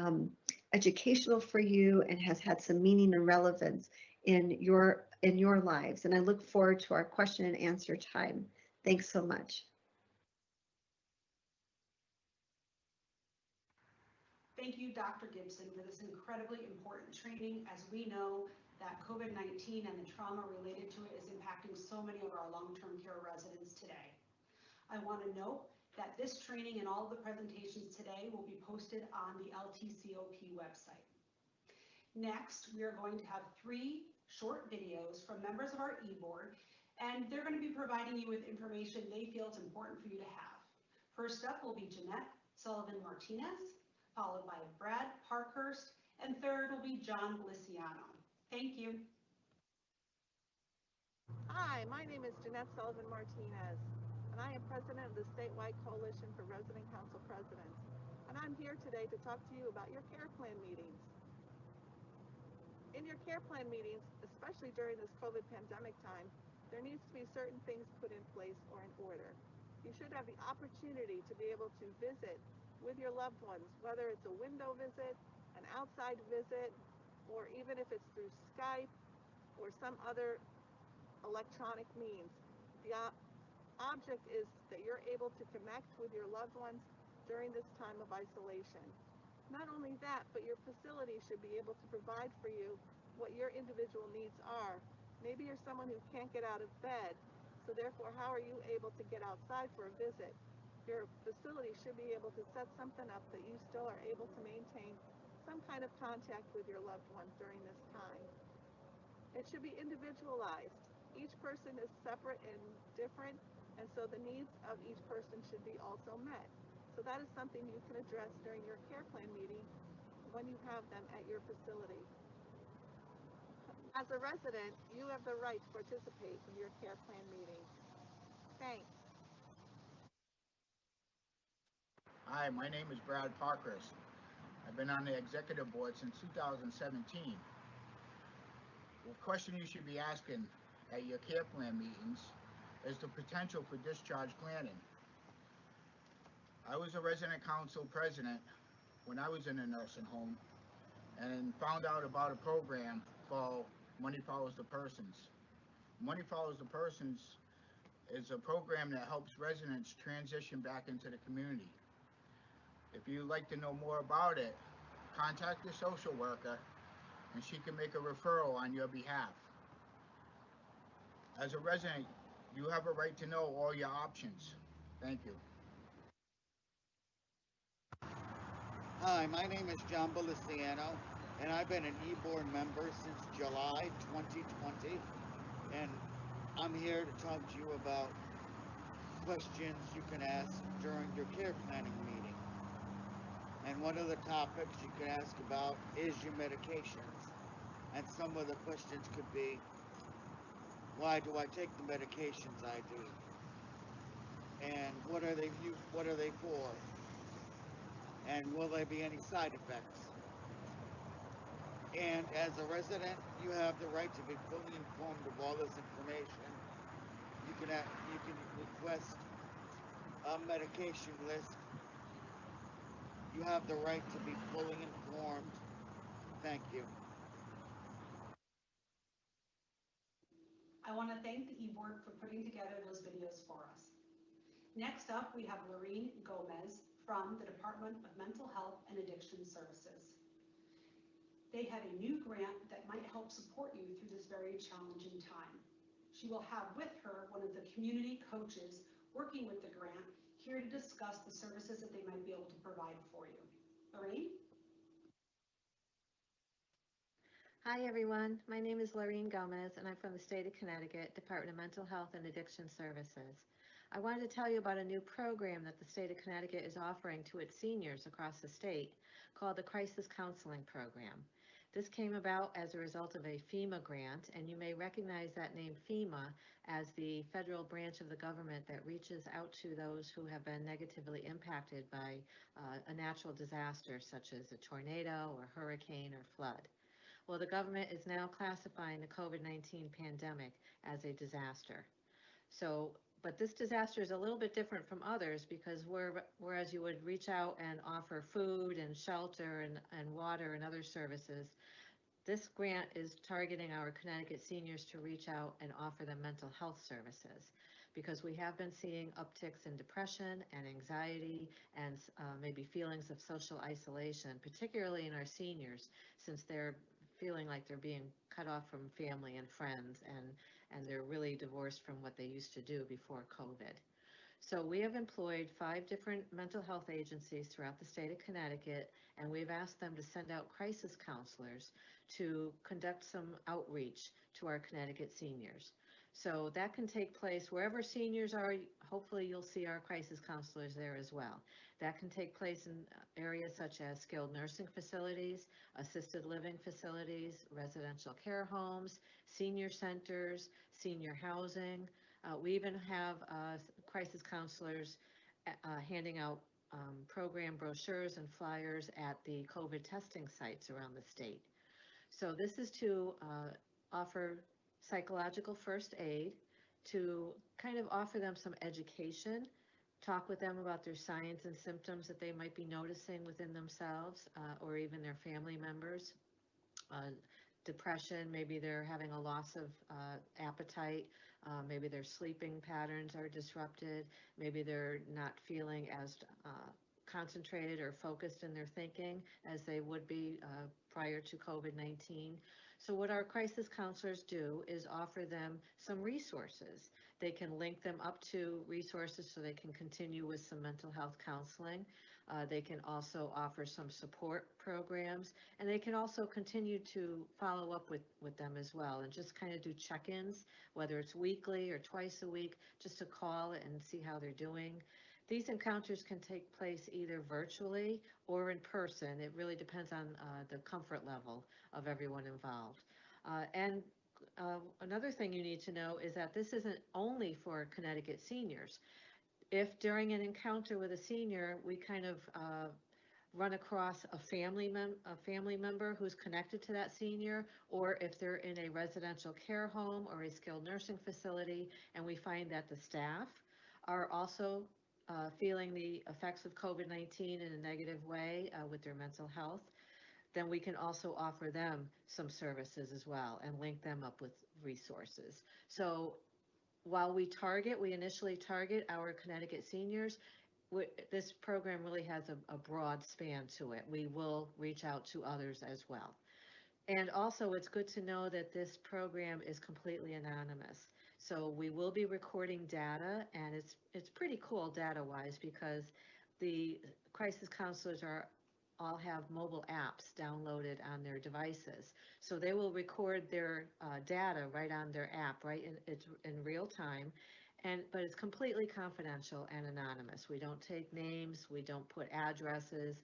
educational for you and has had some meaning and relevance in your lives. And I look forward to our question and answer time. Thanks so much. Thank you, Dr. Gibson, for this incredibly important training, as we know that COVID-19 and the trauma related to it is impacting so many of our long-term care residents today. I want to note that this training and all of the presentations today will be posted on the LTCOP website. Next, we are going to have 3 short videos from members of our e-board, and they're going to be providing you with information they feel it's important for you to have. First up will be Jeanette Sullivan-Martinez, followed by Brad Parkhurst, and third will be John Gliciano. Thank you. Hi, my name is Jeanette Sullivan-Martinez, and I am president of the statewide coalition for resident council presidents. And I'm here today to talk to you about your care plan meetings. In your care plan meetings, especially during this COVID pandemic time, there needs to be certain things put in place or in order. You should have the opportunity to be able to visit with your loved ones, whether it's a window visit, an outside visit, or even if it's through Skype or some other electronic means. The object is that you're able to connect with your loved ones during this time of isolation. Not only that, but your facility should be able to provide for you what your individual needs are. Maybe you're someone who can't get out of bed, so therefore how are you able to get outside for a visit? Your facility should be able to set something up that you still are able to maintain some kind of contact with your loved ones during this time. It should be individualized. Each person is separate and different, and so the needs of each person should be also met. So that is something you can address during your care plan meeting when you have them at your facility. As a resident, you have the right to participate in your care plan meeting. Thanks. Hi, my name is Brad Parkhurst. I've been on the executive board since 2017. The question you should be asking at your care plan meetings is the potential for discharge planning. I was a resident council president when I was in a nursing home and found out about a program called Money Follows the Persons. Money Follows the Persons is a program that helps residents transition back into the community. If you'd like to know more about it, contact your social worker and she can make a referral on your behalf. As a resident, you have a right to know all your options. Thank you. Hi, my name is John Beliciano, and I've been an e-board member since July 2020, and I'm here to talk to you about questions you can ask during your care planning meeting. And one of the topics you can ask about is your medications. And some of the questions could be, why do I take the medications I do? And what are they for? And will there be any side effects? And as a resident, you have the right to be fully informed of all this information. You can request a medication list. You have the right to be fully informed. Thank you. I want to thank the e-board for putting together those videos for us. Next up, we have Lorene Gomez from the Department of Mental Health and Addiction Services. They have a new grant that might help support you through this very challenging time. She will have with her one of the community coaches working with the grant here to discuss the services that they might be able to provide for you. Lorraine? Hi everyone, my name is Lorraine Gomez and I'm from the state of Connecticut, Department of Mental Health and Addiction Services. I wanted to tell you about a new program that the state of Connecticut is offering to its seniors across the state called the Crisis Counseling Program. This came about as a result of a FEMA grant, and you may recognize that name FEMA as the federal branch of the government that reaches out to those who have been negatively impacted by a natural disaster such as a tornado or hurricane or flood. Well, the government is now classifying the COVID-19 pandemic as a disaster. But this disaster is a little bit different from others because whereas you would reach out and offer food and shelter and water and other services, this grant is targeting our Connecticut seniors to reach out and offer them mental health services because we have been seeing upticks in depression and anxiety and maybe feelings of social isolation, particularly in our seniors, since they're feeling like they're being cut off from family and friends, and they're really divorced from what they used to do before COVID. So we have employed 5 different mental health agencies throughout the state of Connecticut, and we've asked them to send out crisis counselors to conduct some outreach to our Connecticut seniors. So that can take place wherever seniors are. Hopefully you'll see our crisis counselors there as well. That can take place in areas such as skilled nursing facilities, assisted living facilities, residential care homes, senior centers, senior housing. We even have crisis counselors handing out program brochures and flyers at the COVID testing sites around the state. So this is to offer psychological first aid, to kind of offer them some education, talk with them about their signs and symptoms that they might be noticing within themselves or even their family members. Depression, maybe they're having a loss of appetite, maybe their sleeping patterns are disrupted, maybe they're not feeling as concentrated or focused in their thinking as they would be prior to COVID-19. So what our crisis counselors do is offer them some resources. They can link them up to resources so they can continue with some mental health counseling. They can also offer some support programs, and they can also continue to follow up with them as well and just kind of do check-ins, whether it's weekly or twice a week, just to call and see how they're doing. These encounters can take place either virtually or in person. It really depends on the comfort level of everyone involved. Another thing you need to know is that this isn't only for Connecticut seniors. If during an encounter with a senior, we kind of run across a family member who's connected to that senior, or if they're in a residential care home or a skilled nursing facility, and we find that the staff are also feeling the effects of COVID-19 in a negative way with their mental health, then we can also offer them some services as well and link them up with resources. So while we initially target our Connecticut seniors, this program really has a broad span to it. We will reach out to others as well. And also, it's good to know that this program is completely anonymous. So we will be recording data, and it's pretty cool data-wise because the crisis counselors all have mobile apps downloaded on their devices. So they will record their data right on their app, it's in real time, but it's completely confidential and anonymous. We don't take names, we don't put addresses.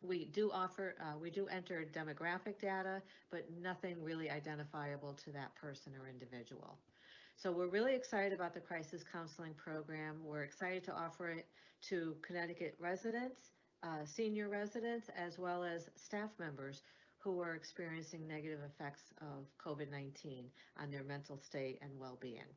We do enter demographic data, but nothing really identifiable to that person or individual. So we're really excited about the crisis counseling program. We're excited to offer it to Connecticut residents, senior residents, as well as staff members who are experiencing negative effects of COVID-19 on their mental state and well-being.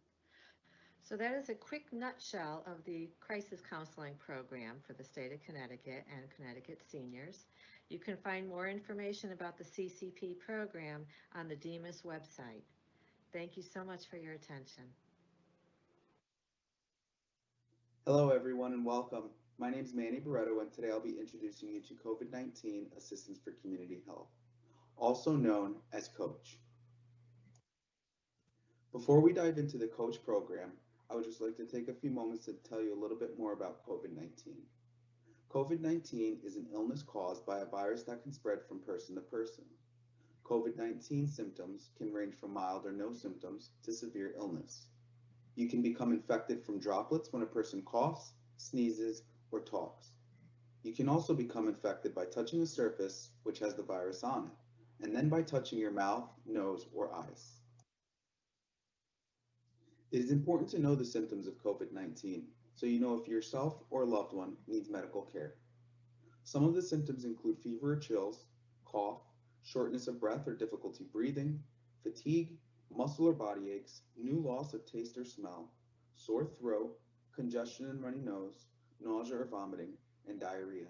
So that is a quick nutshell of the crisis counseling program for the state of Connecticut and Connecticut seniors. You can find more information about the CCP program on the DEMAS website. Thank you so much for your attention. Hello everyone and welcome. My name is Manny Barretto, and today I'll be introducing you to COVID-19 Assistance for Community Health, also known as COACH. Before we dive into the COACH program, I would just like to take a few moments to tell you a little bit more about COVID-19. COVID-19 is an illness caused by a virus that can spread from person to person. COVID-19 symptoms can range from mild or no symptoms to severe illness. You can become infected from droplets when a person coughs, sneezes, or talks. You can also become infected by touching a surface which has the virus on it, and then by touching your mouth, nose, or eyes. It is important to know the symptoms of COVID-19 so you know if yourself or a loved one needs medical care. Some of the symptoms include fever or chills, cough, shortness of breath or difficulty breathing, fatigue, muscle or body aches, new loss of taste or smell, sore throat, congestion and runny nose, nausea or vomiting, and diarrhea.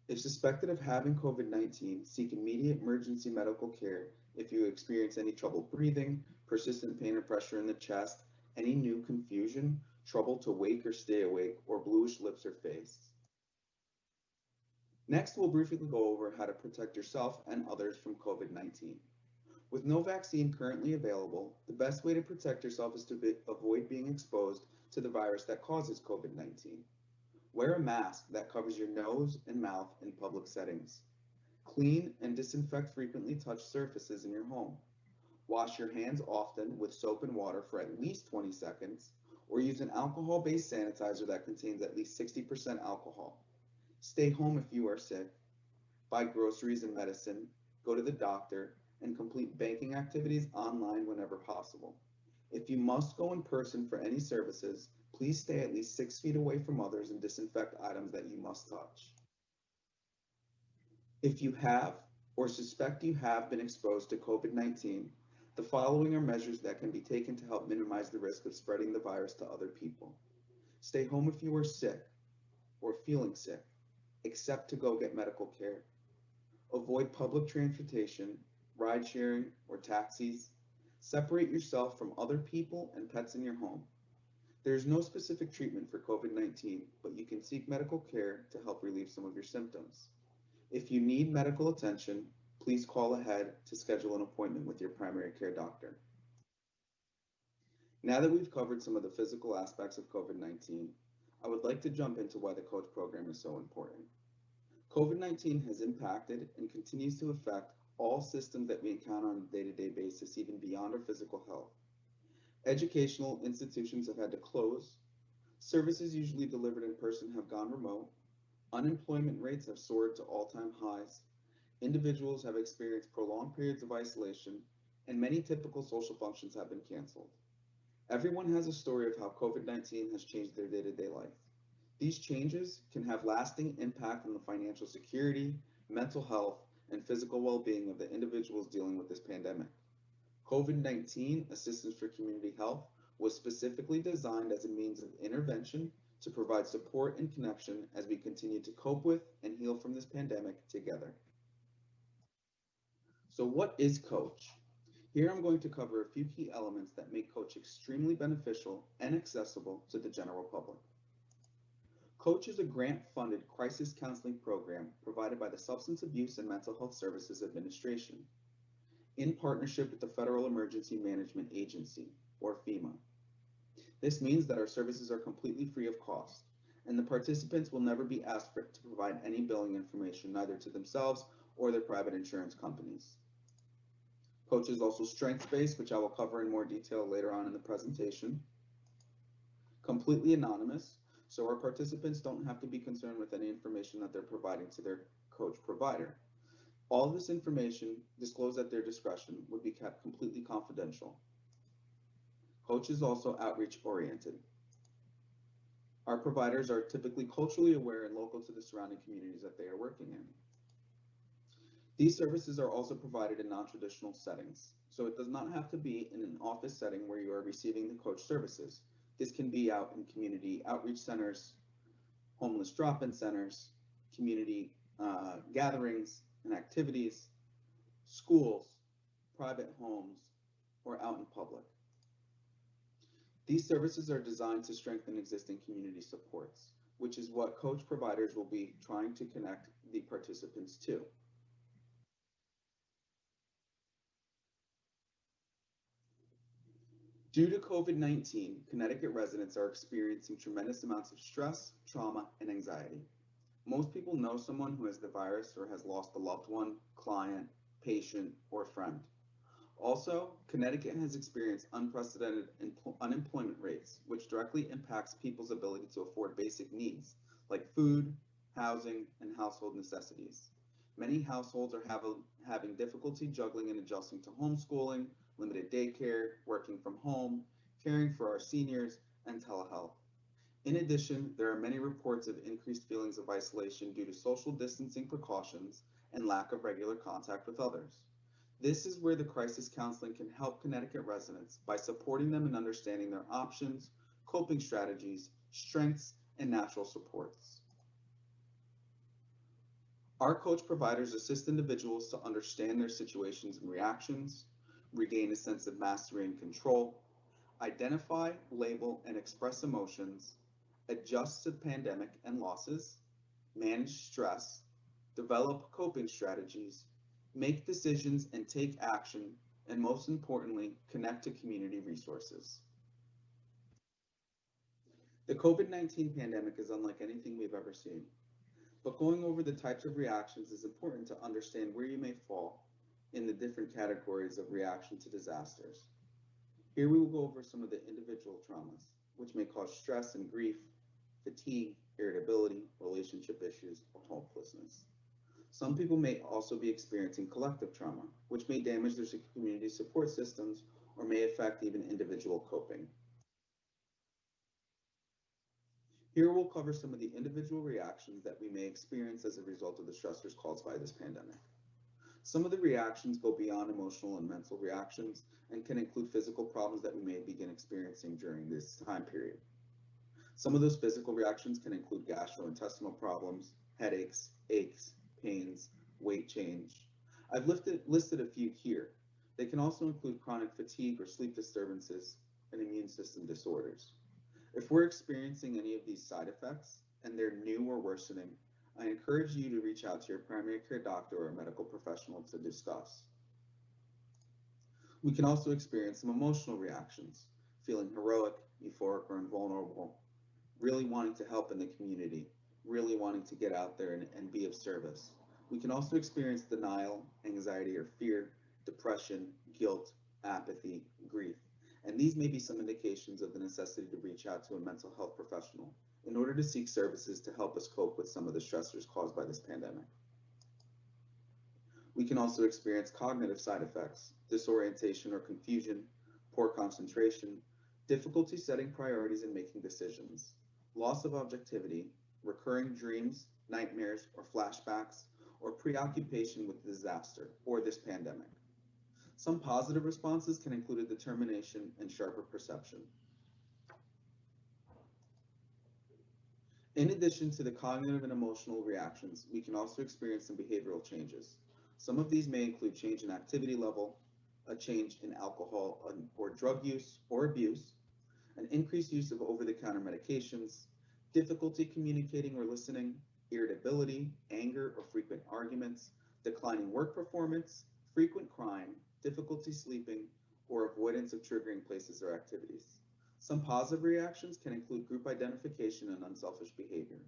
If suspected of having COVID-19, seek immediate emergency medical care if you experience any trouble breathing, persistent pain or pressure in the chest, any new confusion, trouble to wake or stay awake, or bluish lips or face. Next, we'll briefly go over how to protect yourself and others from COVID-19. With no vaccine currently available, the best way to protect yourself is to avoid being exposed to the virus that causes COVID-19. Wear a mask that covers your nose and mouth in public settings. Clean and disinfect frequently touched surfaces in your home. Wash your hands often with soap and water for at least 20 seconds, or use an alcohol-based sanitizer that contains at least 60% alcohol. Stay home if you are sick. Buy groceries and medicine, go to the doctor, and complete banking activities online whenever possible. If you must go in person for any services, please stay at least 6 feet away from others and disinfect items that you must touch. If you have or suspect you have been exposed to COVID-19, the following are measures that can be taken to help minimize the risk of spreading the virus to other people. Stay home if you are sick or feeling sick, except to go get medical care. Avoid public transportation, ride sharing, or taxis. Separate yourself from other people and pets in your home. There is no specific treatment for COVID-19, but you can seek medical care to help relieve some of your symptoms. If you need medical attention, please call ahead to schedule an appointment with your primary care doctor. Now that we've covered some of the physical aspects of COVID-19, I would like to jump into why the COACH program is so important. COVID-19 has impacted and continues to affect all systems that we encounter on a day-to-day basis, even beyond our physical health. Educational institutions have had to close, services usually delivered in person have gone remote, unemployment rates have soared to all-time highs, individuals have experienced prolonged periods of isolation, and many typical social functions have been canceled. Everyone has a story of how COVID-19 has changed their day-to-day life. These changes can have lasting impact on the financial security, mental health, and physical well-being of the individuals dealing with this pandemic. COVID-19 Assistance for Community Health was specifically designed as a means of intervention to provide support and connection as we continue to cope with and heal from this pandemic together. So what is COACH? Here I'm going to cover a few key elements that make COACH extremely beneficial and accessible to the general public. COACH is a grant-funded crisis counseling program provided by the Substance Abuse and Mental Health Services Administration in partnership with the Federal Emergency Management Agency, or FEMA. This means that our services are completely free of cost, and the participants will never be asked to provide any billing information, neither to themselves or their private insurance companies. COACH is also strengths-based, which I will cover in more detail later on in the presentation. Completely anonymous, so our participants don't have to be concerned with any information that they're providing to their COACH provider. All this information, disclosed at their discretion, would be kept completely confidential. COACH is also outreach-oriented. Our providers are typically culturally aware and local to the surrounding communities that they are working in. These services are also provided in non-traditional settings, so it does not have to be in an office setting where you are receiving the COACH services. This can be out in community outreach centers, homeless drop-in centers, community gatherings and activities, schools, private homes, or out in public. These services are designed to strengthen existing community supports. which is what coach providers will be trying to connect the participants to. Due to COVID-19, Connecticut residents are experiencing tremendous amounts of stress, trauma, and anxiety. Most people know someone who has the virus or has lost a loved one, client, patient, or friend. Also, Connecticut has experienced unprecedented unemployment rates, which directly impacts people's ability to afford basic needs like food, housing, and household necessities. Many households are having difficulty juggling and adjusting to homeschooling, limited daycare, working from home, caring for our seniors, and telehealth. In addition, there are many reports of increased feelings of isolation due to social distancing precautions and lack of regular contact with others. This is where the crisis counseling can help Connecticut residents by supporting them in understanding their options, coping strategies, strengths, and natural supports. Our coach providers assist individuals to understand their situations and reactions, regain a sense of mastery and control, identify, label, and express emotions, adjust to the pandemic and losses, manage stress, develop coping strategies, make decisions and take action, and most importantly, connect to community resources. The COVID-19 pandemic is unlike anything we've ever seen, but going over the types of reactions is important to understand where you may fall in the different categories of reaction to disasters. Here we will go over some of the individual traumas, which may cause stress and grief, fatigue, irritability, relationship issues, or hopelessness. Some people may also be experiencing collective trauma, which may damage their community support systems or may affect even individual coping. Here we'll cover some of the individual reactions that we may experience as a result of the stressors caused by this pandemic. Some of the reactions go beyond emotional and mental reactions and can include physical problems that we may begin experiencing during this time period. Some of those physical reactions can include gastrointestinal problems, headaches, aches, pains, weight change. I've listed a few here. They can also include chronic fatigue or sleep disturbances and immune system disorders. If we're experiencing any of these side effects and they're new or worsening, I encourage you to reach out to your primary care doctor or a medical professional to discuss. We can also experience some emotional reactions, feeling heroic, euphoric, or invulnerable, really wanting to help in the community, really wanting to get out there and be of service. We can also experience denial, anxiety or fear, depression, guilt, apathy, grief. And these may be some indications of the necessity to reach out to a mental health professional in order to seek services to help us cope with some of the stressors caused by this pandemic. We can also experience cognitive side effects, disorientation or confusion, poor concentration, difficulty setting priorities and making decisions, loss of objectivity, recurring dreams, nightmares, or flashbacks, or preoccupation with disaster or this pandemic. Some positive responses can include a determination and sharper perception. In addition to the cognitive and emotional reactions, we can also experience some behavioral changes. Some of these may include change in activity level, a change in alcohol or drug use or abuse, an increased use of over-the-counter medications, difficulty communicating or listening, irritability, anger or frequent arguments, declining work performance, frequent crying, difficulty sleeping, or avoidance of triggering places or activities. Some positive reactions can include group identification and unselfish behavior.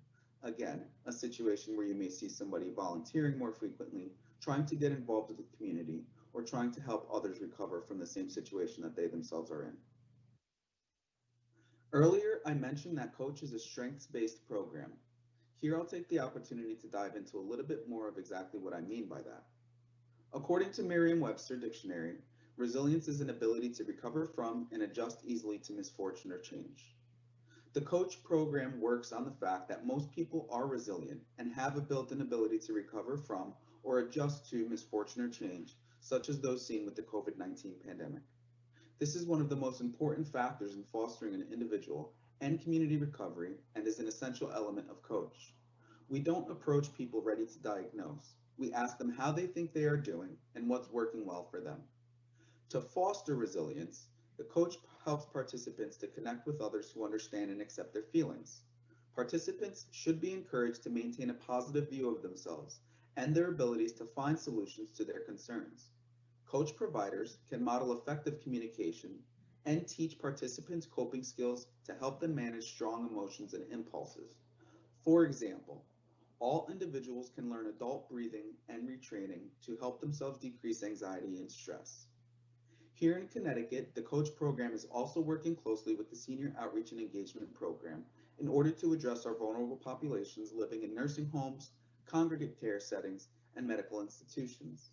Again, a situation where you may see somebody volunteering more frequently, trying to get involved with the community, or trying to help others recover from the same situation that they themselves are in. Earlier, I mentioned that Coach is a strengths-based program. Here, I'll take the opportunity to dive into a little bit more of exactly what I mean by that. According to Merriam-Webster Dictionary, resilience is an ability to recover from and adjust easily to misfortune or change. The Coach program works on the fact that most people are resilient and have a built-in ability to recover from or adjust to misfortune or change, such as those seen with the COVID-19 pandemic. This is one of the most important factors in fostering an individual and community recovery and is an essential element of Coach. We don't approach people ready to diagnose. We ask them how they think they are doing and what's working well for them. To foster resilience, the Coach helps participants to connect with others who understand and accept their feelings. Participants should be encouraged to maintain a positive view of themselves and their abilities to find solutions to their concerns. Coach providers can model effective communication and teach participants coping skills to help them manage strong emotions and impulses. For example, all individuals can learn adult breathing and retraining to help themselves decrease anxiety and stress. Here in Connecticut, the Coach program is also working closely with the Senior Outreach and Engagement Program in order to address our vulnerable populations living in nursing homes, congregate care settings, and medical institutions.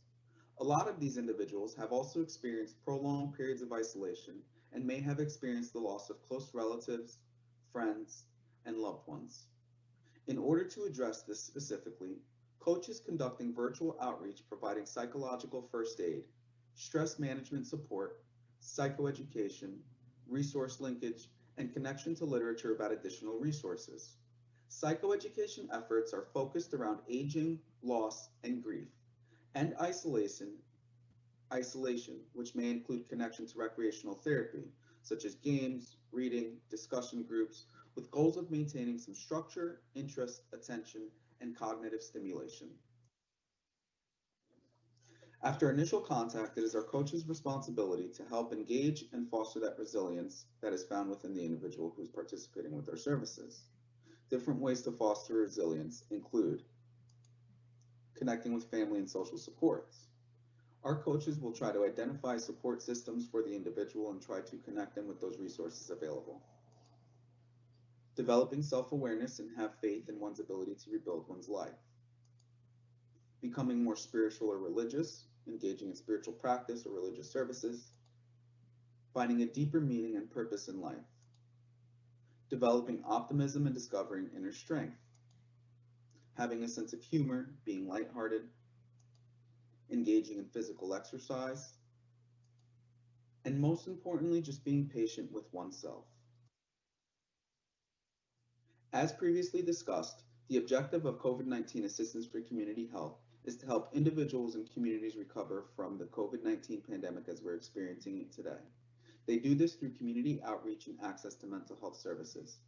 A lot of these individuals have also experienced prolonged periods of isolation and may have experienced the loss of close relatives, friends, and loved ones. In order to address this specifically, Coach is conducting virtual outreach providing psychological first aid, stress management support, psychoeducation, resource linkage, and connection to literature about additional resources. Psychoeducation efforts are focused around aging, loss, and grief, and isolation, which may include connection to recreational therapy, such as games, reading, discussion groups, with goals of maintaining some structure, interest, attention, and cognitive stimulation. After initial contact, it is our coach's responsibility to help engage and foster that resilience that is found within the individual who is participating with our services. Different ways to foster resilience include connecting with family and social supports. Our coaches will try to identify support systems for the individual and try to connect them with those resources available. Developing self-awareness and have faith in one's ability to rebuild one's life. Becoming more spiritual or religious, engaging in spiritual practice or religious services. Finding a deeper meaning and purpose in life. Developing optimism and discovering inner strength. Having a sense of humor, being lighthearted. Engaging in physical exercise. And most importantly, just being patient with oneself. As previously discussed, the objective of COVID-19 Assistance for Community Health is to help individuals and communities recover from the COVID-19 pandemic as we're experiencing it today. They do this through community outreach and access to mental health services.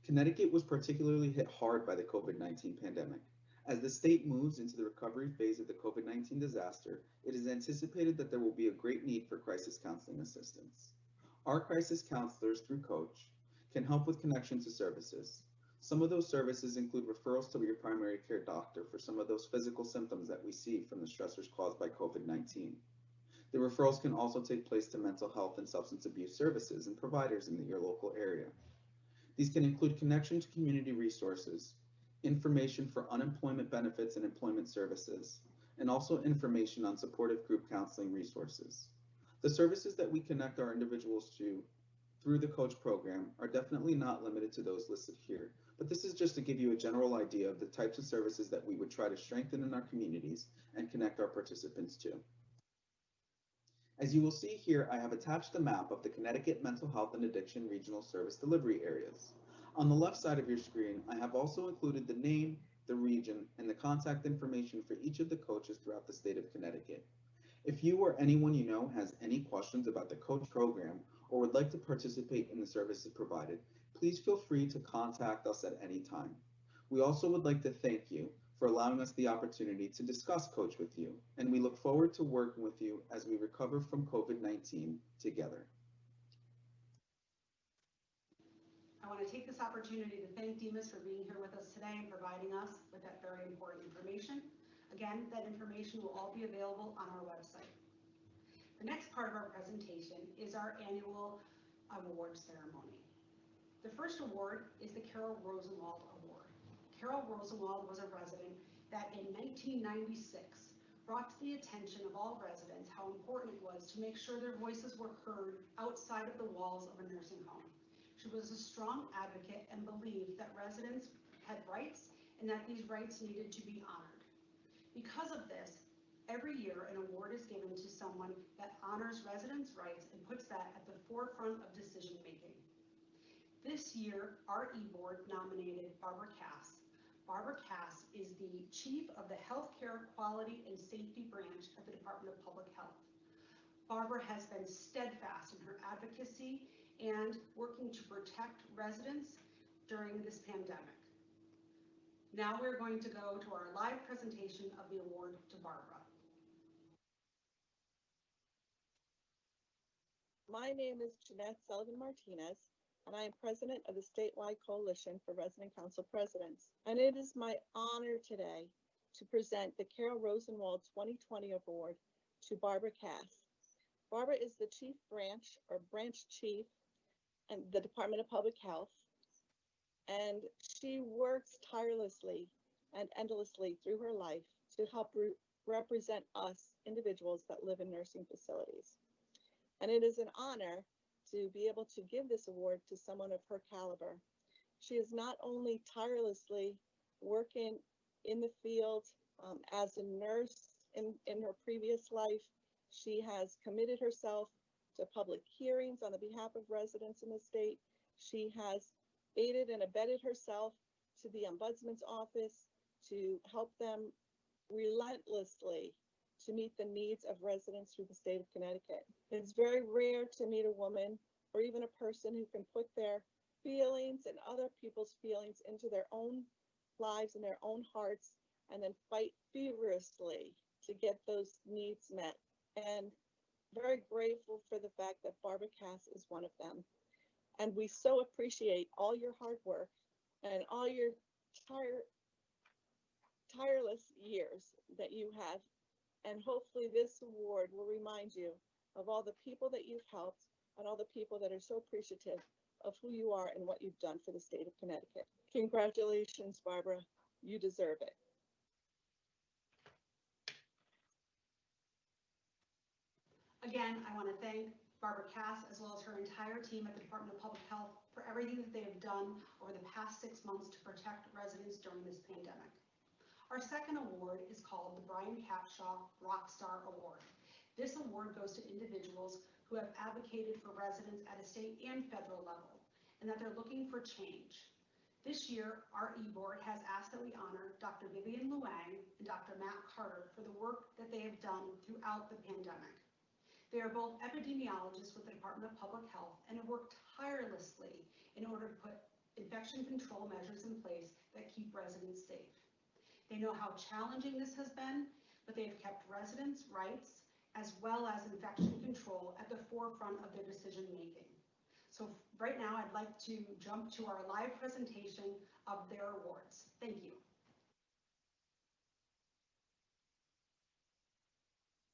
Connecticut was particularly hit hard by the COVID-19 pandemic. As the state moves into the recovery phase of the COVID-19 disaster, it is anticipated that there will be a great need for crisis counseling assistance. Our crisis counselors, through Coach, can help with connection to services. Some of those services include referrals to your primary care doctor for some of those physical symptoms that we see from the stressors caused by COVID-19. The referrals can also take place to mental health and substance abuse services and providers in your local area. These can include connection to community resources, information for unemployment benefits and employment services, and also information on supportive group counseling resources. The services that we connect our individuals to through the Coach program are definitely not limited to those listed here, but this is just to give you a general idea of the types of services that we would try to strengthen in our communities and connect our participants to. As you will see here, I have attached a map of the Connecticut Mental Health and Addiction Regional Service Delivery Areas. On the left side of your screen, I have also included the name, the region, and the contact information for each of the coaches throughout the state of Connecticut. If you or anyone you know has any questions about the Coach program or would like to participate in the services provided, please feel free to contact us at any time. We also would like to thank you for allowing us the opportunity to discuss Coach with you, and we look forward to working with you as we recover from COVID-19 together. I want to take this opportunity to thank Demas for being here with us today and providing us with that very important information. Again, that information will all be available on our website. The next part of our presentation is our annual award ceremony. The first award is the Carol Rosenwald Award. Carol Rosenwald was a resident that in 1996 brought to the attention of all residents how important it was to make sure their voices were heard outside of the walls of a nursing home. She was a strong advocate and believed that residents had rights and that these rights needed to be honored. Because of this, every year an award is given to someone that honors residents' rights and puts that at the forefront of decision making. This year, our e-board nominated Barbara Cass. Barbara Cass is the Chief of the Healthcare Quality and Safety Branch at the Department of Public Health. Barbara has been steadfast in her advocacy and working to protect residents during this pandemic. Now we're going to go to our live presentation of the award to Barbara. My name is Jeanette Sullivan Martinez, and I am president of the statewide coalition for resident council presidents. And it is my honor today to present the Carol Rosenwald 2020 award to Barbara Cass. Barbara is the chief branch or branch chief in the Department of Public Health, and she works tirelessly and endlessly through her life to help represent us individuals that live in nursing facilities. And it is an honor to be able to give this award to someone of her caliber. She is not only tirelessly working in the field as a nurse in her previous life, she has committed herself to public hearings on the behalf of residents in the state. She has aided and abetted herself to the ombudsman's office to help them relentlessly to meet the needs of residents through the state of Connecticut. It's very rare to meet a woman or even a person who can put their feelings and other people's feelings into their own lives and their own hearts and then fight feverishly to get those needs met. And very grateful for the fact that Barbara Cass is one of them. And we so appreciate all your hard work and all your tireless years that you have. And hopefully this award will remind you of all the people that you've helped and all the people that are so appreciative of who you are and what you've done for the state of Connecticut. Congratulations, Barbara. You deserve it. Again, I want to thank Barbara Cass as well as her entire team at the Department of Public Health for everything that they have done over the past 6 months to protect residents during this pandemic. Our second award is called the Brian Capshaw Rockstar Award. This award goes to individuals who have advocated for residents at a state and federal level and that they're looking for change. This year, our e-board has asked that we honor Dr. Vivian Luang and Dr. Matt Carter for the work that they have done throughout the pandemic. They are both epidemiologists with the Department of Public Health and have worked tirelessly in order to put infection control measures in place that keep residents safe. They know how challenging this has been, but they have kept residents' rights as well as infection control at the forefront of their decision making. So right now, I'd like to jump to our live presentation of their awards. Thank you.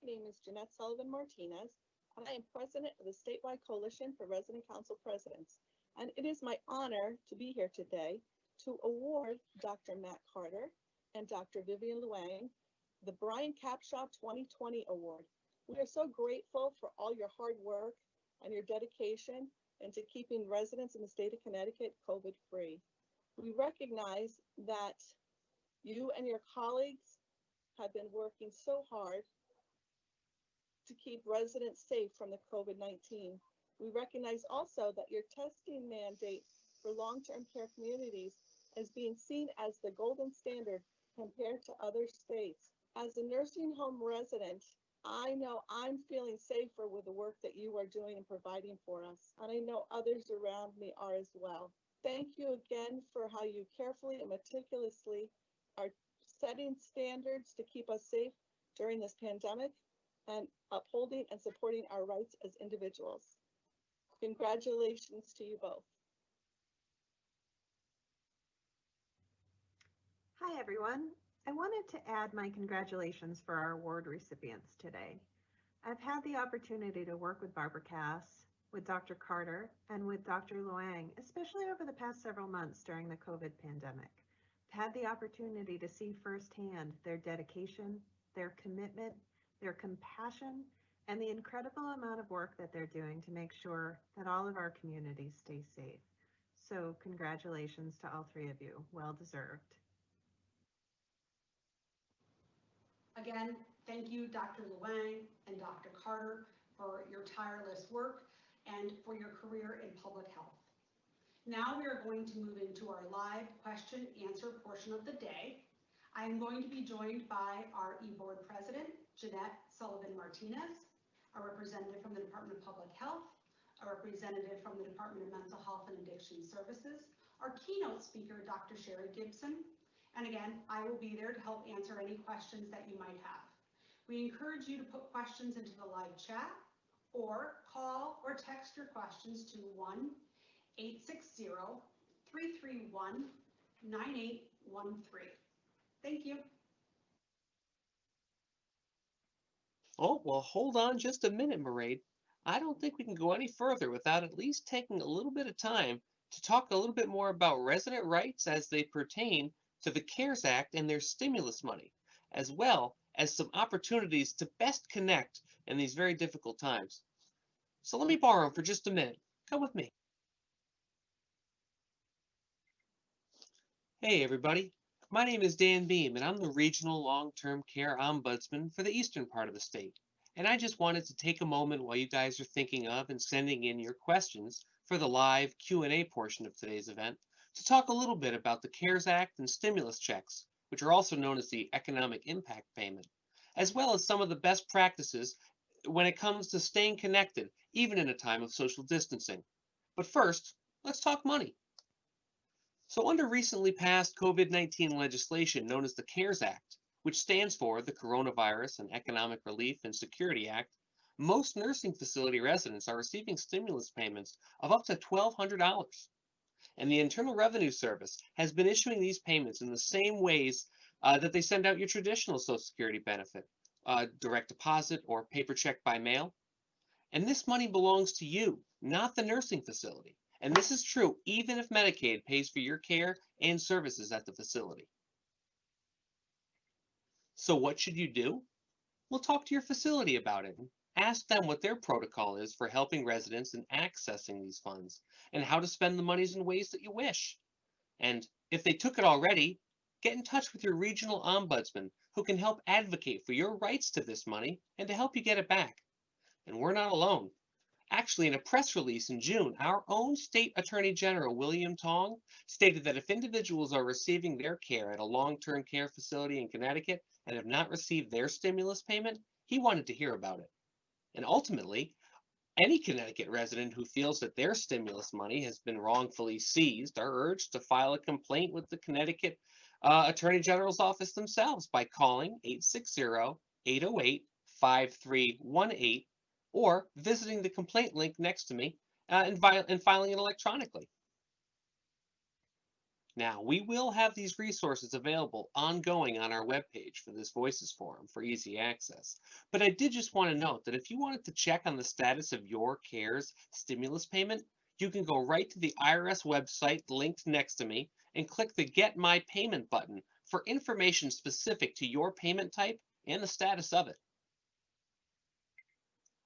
My name is Jeanette Sullivan Martinez, and I am president of the statewide coalition for resident council presidents. And it is my honor to be here today to award Dr. Matt Carter and Dr. Vivian Luang the Brian Capshaw 2020 Award. We are so grateful for all your hard work and your dedication into keeping residents in the state of Connecticut COVID-free. We recognize that you and your colleagues have been working so hard to keep residents safe from the COVID-19. We recognize also that your testing mandate for long-term care communities is being seen as the golden standard compared to other states. As a nursing home resident, I know I'm feeling safer with the work that you are doing and providing for us, and I know others around me are as well. Thank you again for how you carefully and meticulously are setting standards to keep us safe during this pandemic and upholding and supporting our rights as individuals. Congratulations to you both. Hi, everyone. I wanted to add my congratulations for our award recipients today. I've had the opportunity to work with Barbara Cass, with Dr. Carter, and with Dr. Luang, especially over the past several months during the COVID pandemic. I've had the opportunity to see firsthand their dedication, their commitment, their compassion, and the incredible amount of work that they're doing to make sure that all of our communities stay safe. So congratulations to all three of you. Well deserved. Again, thank you, Dr. Luang and Dr. Carter, for your tireless work and for your career in public health. Now we are going to move into our live question answer portion of the day. I am going to be joined by our e-board president, Jeanette Sullivan Martinez, a representative from the Department of Public Health, a representative from the Department of Mental Health and Addiction Services, our keynote speaker, Dr. Sherry Gibson. And again, I will be there to help answer any questions that you might have. We encourage you to put questions into the live chat or call or text your questions to 1-860-331-9813. Thank you. Oh, well, hold on just a minute, Mairead. I don't think we can go any further without at least taking a little bit of time to talk a little bit more about resident rights as they pertain to the CARES Act and their stimulus money, as well as some opportunities to best connect in these very difficult times. So let me borrow them for just a minute. Come with me. Hey, everybody. My name is Dan Beam, and I'm the Regional Long-Term Care Ombudsman for the eastern part of the state. And I just wanted to take a moment while you guys are thinking of and sending in your questions for the live Q&A portion of today's event to talk a little bit about the CARES Act and stimulus checks, which are also known as the Economic Impact Payment, as well as some of the best practices when it comes to staying connected, even in a time of social distancing. But first, let's talk money. So under recently passed COVID-19 legislation known as the CARES Act, which stands for the Coronavirus and Economic Relief and Security Act, most nursing facility residents are receiving stimulus payments of up to $1,200. And the Internal Revenue Service has been issuing these payments in the same ways that they send out your traditional Social Security benefit, direct deposit or paper check by mail. And this money belongs to you, not the nursing facility. And this is true even if Medicaid pays for your care and services at the facility. So what should you do? Well, talk to your facility about it. Ask them what their protocol is for helping residents in accessing these funds and how to spend the monies in ways that you wish. And if they took it already, get in touch with your regional ombudsman who can help advocate for your rights to this money and to help you get it back. And we're not alone. Actually, in a press release in June, our own State Attorney General, William Tong, stated that if individuals are receiving their care at a long-term care facility in Connecticut and have not received their stimulus payment, he wanted to hear about it. And ultimately, any Connecticut resident who feels that their stimulus money has been wrongfully seized are urged to file a complaint with the Connecticut Attorney General's office themselves by calling 860-808-5318 or visiting the complaint link next to me and filing it electronically. Now, we will have these resources available ongoing on our webpage for this Voices Forum for easy access. But I did just want to note that if you wanted to check on the status of your CARES stimulus payment, you can go right to the IRS website linked next to me and click the Get My Payment button for information specific to your payment type and the status of it.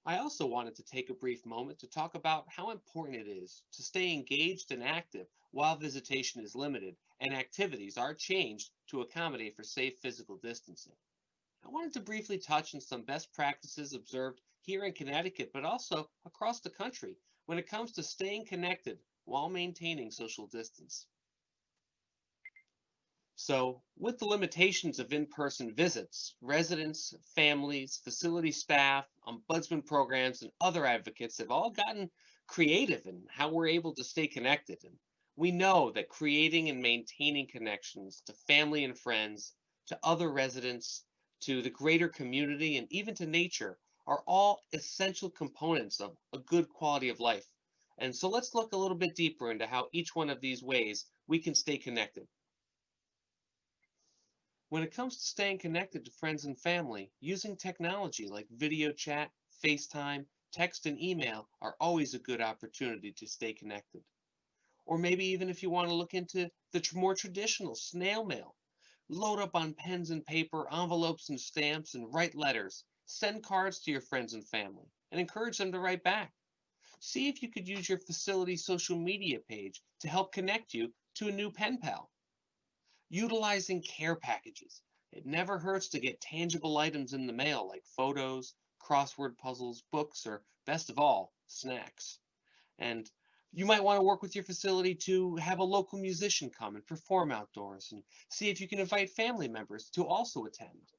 I also wanted to take a brief moment to talk about how important it is to stay engaged and active while visitation is limited and activities are changed to accommodate for safe physical distancing. I wanted to briefly touch on some best practices observed here in Connecticut, but also across the country when it comes to staying connected while maintaining social distance. So, with the limitations of in-person visits, residents, families, facility staff, ombudsman programs, and other advocates have all gotten creative in how we're able to stay connected. And we know that creating and maintaining connections to family and friends, to other residents, to the greater community, and even to nature are all essential components of a good quality of life. And so let's look a little bit deeper into how each one of these ways we can stay connected. When it comes to staying connected to friends and family, using technology like video chat, FaceTime, text, and email are always a good opportunity to stay connected. Or maybe even if you want to look into the more traditional snail mail, load up on pens and paper, envelopes and stamps, and write letters. Send cards to your friends and family and encourage them to write back. See if you could use your facility's social media page to help connect you to a new pen pal. Utilizing care packages. It never hurts to get tangible items in the mail like photos, crossword puzzles, books, or best of all, snacks. And you might want to work with your facility to have a local musician come and perform outdoors and see if you can invite family members to also attend.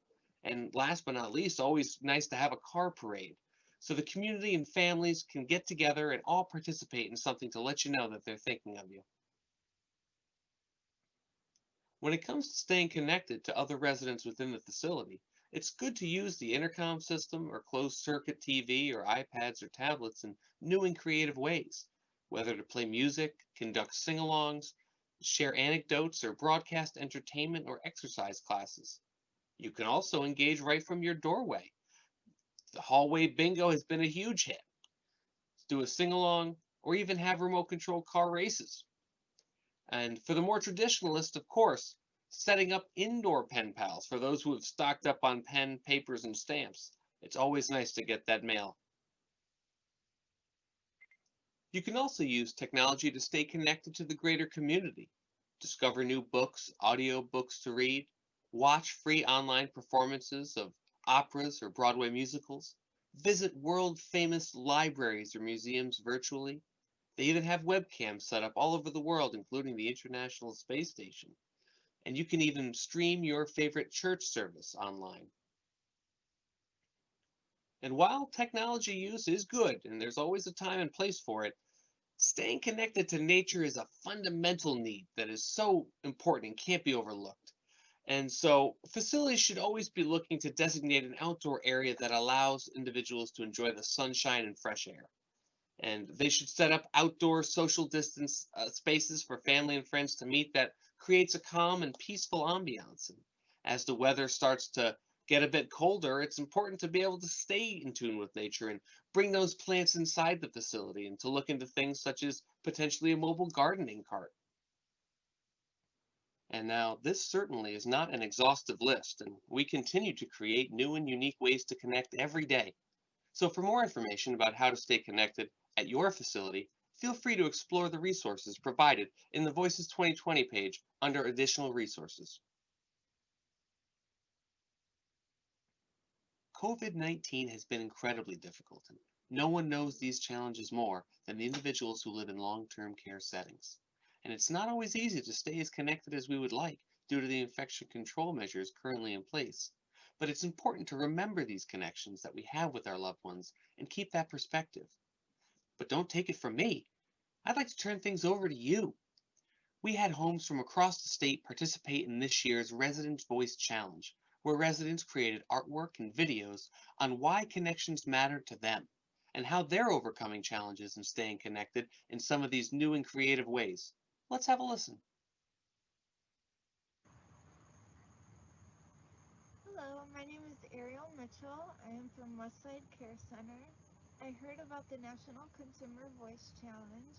And last but not least, always nice to have a car parade so the community and families can get together and all participate in something to let you know that they're thinking of you. When it comes to staying connected to other residents within the facility, it's good to use the intercom system or closed circuit TV or iPads or tablets in new and creative ways, whether to play music, conduct sing alongs, share anecdotes, or broadcast entertainment or exercise classes. You can also engage right from your doorway. The hallway bingo has been a huge hit. Do a sing along or even have remote control car races. And for the more traditionalist, of course, setting up indoor pen pals for those who have stocked up on pen, papers, and stamps. It's always nice to get that mail. You can also use technology to stay connected to the greater community. Discover new books, audio books to read, watch free online performances of operas or Broadway musicals, visit world famous libraries or museums virtually. They even have webcams set up all over the world, including the International Space Station. And you can even stream your favorite church service online. And while technology use is good, and there's always a time and place for it, staying connected to nature is a fundamental need that is so important and can't be overlooked. And so facilities should always be looking to designate an outdoor area that allows individuals to enjoy the sunshine and fresh air. And they should set up outdoor social distance spaces for family and friends to meet that creates a calm and peaceful ambiance. And as the weather starts to get a bit colder, it's important to be able to stay in tune with nature and bring those plants inside the facility and to look into things such as potentially a mobile gardening cart. And now, this certainly is not an exhaustive list, and we continue to create new and unique ways to connect every day. So for more information about how to stay connected at your facility, feel free to explore the resources provided in the Voices 2020 page under Additional Resources. COVID-19 has been incredibly difficult, and no one knows these challenges more than the individuals who live in long-term care settings. And it's not always easy to stay as connected as we would like due to the infection control measures currently in place. But it's important to remember these connections that we have with our loved ones and keep that perspective. But don't take it from me. I'd like to turn things over to you. We had homes from across the state participate in this year's Resident Voice Challenge, where residents created artwork and videos on why connections matter to them and how they're overcoming challenges and staying connected in some of these new and creative ways. Let's have a listen. Hello, my name is Ariel Mitchell. I am from Westside Care Center. I heard about the National Consumer Voice Challenge,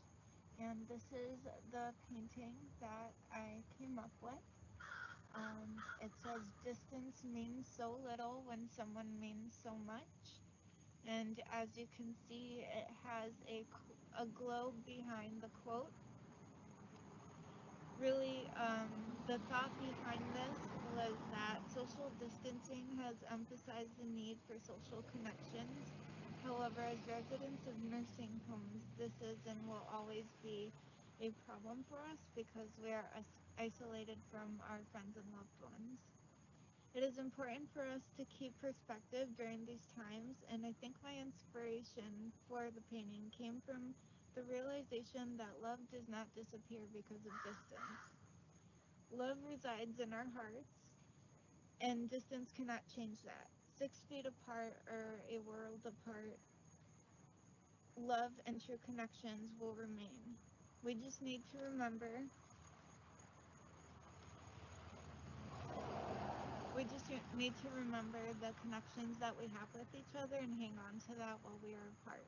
and this is the painting that I came up with. It says, "Distance means so little when someone means so much." And as you can see, it has a globe behind the quote. Really, the thought behind this was that social distancing has emphasized the need for social connections. However, as residents of nursing homes, this is and will always be a problem for us because we are isolated from our friends and loved ones. It is important for us to keep perspective during these times, and I think my inspiration for the painting came from the realization that love does not disappear because of distance. Love resides in our hearts, and distance cannot change that. 6 feet apart or a world apart, love and true connections will remain. We just need to remember the connections that we have with each other and hang on to that while we are apart.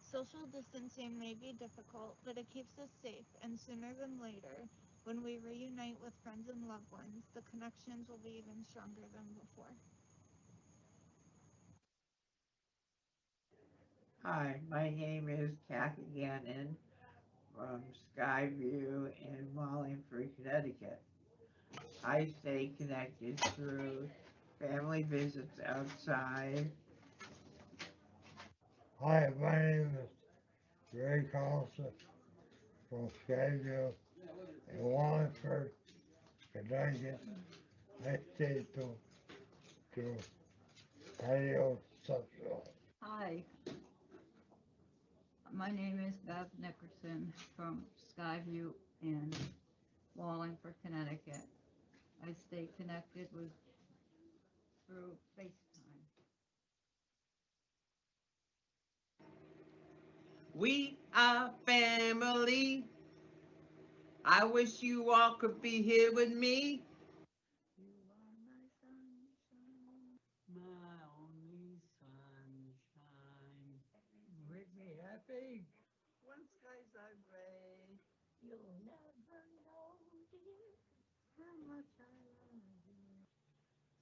Social distancing may be difficult, but it keeps us safe, and sooner than later, when we reunite with friends and loved ones, the connections will be even stronger than before. Hi, my name is Kathy Gannon from Skyview in Wallingford, Connecticut. I stay connected through family visits outside. Hi, my name is Ray Carlson from Skyview in Wallingford, Connecticut. I stay to patio social. Hi, my name is Bev Nickerson from Skyview in Wallingford, Connecticut. I stay connected with through FaceTime. We are family. I wish you all could be here with me. You are my sunshine. My only sunshine. Make me happy. When skies are gray, you'll never know, dear, how much I love you.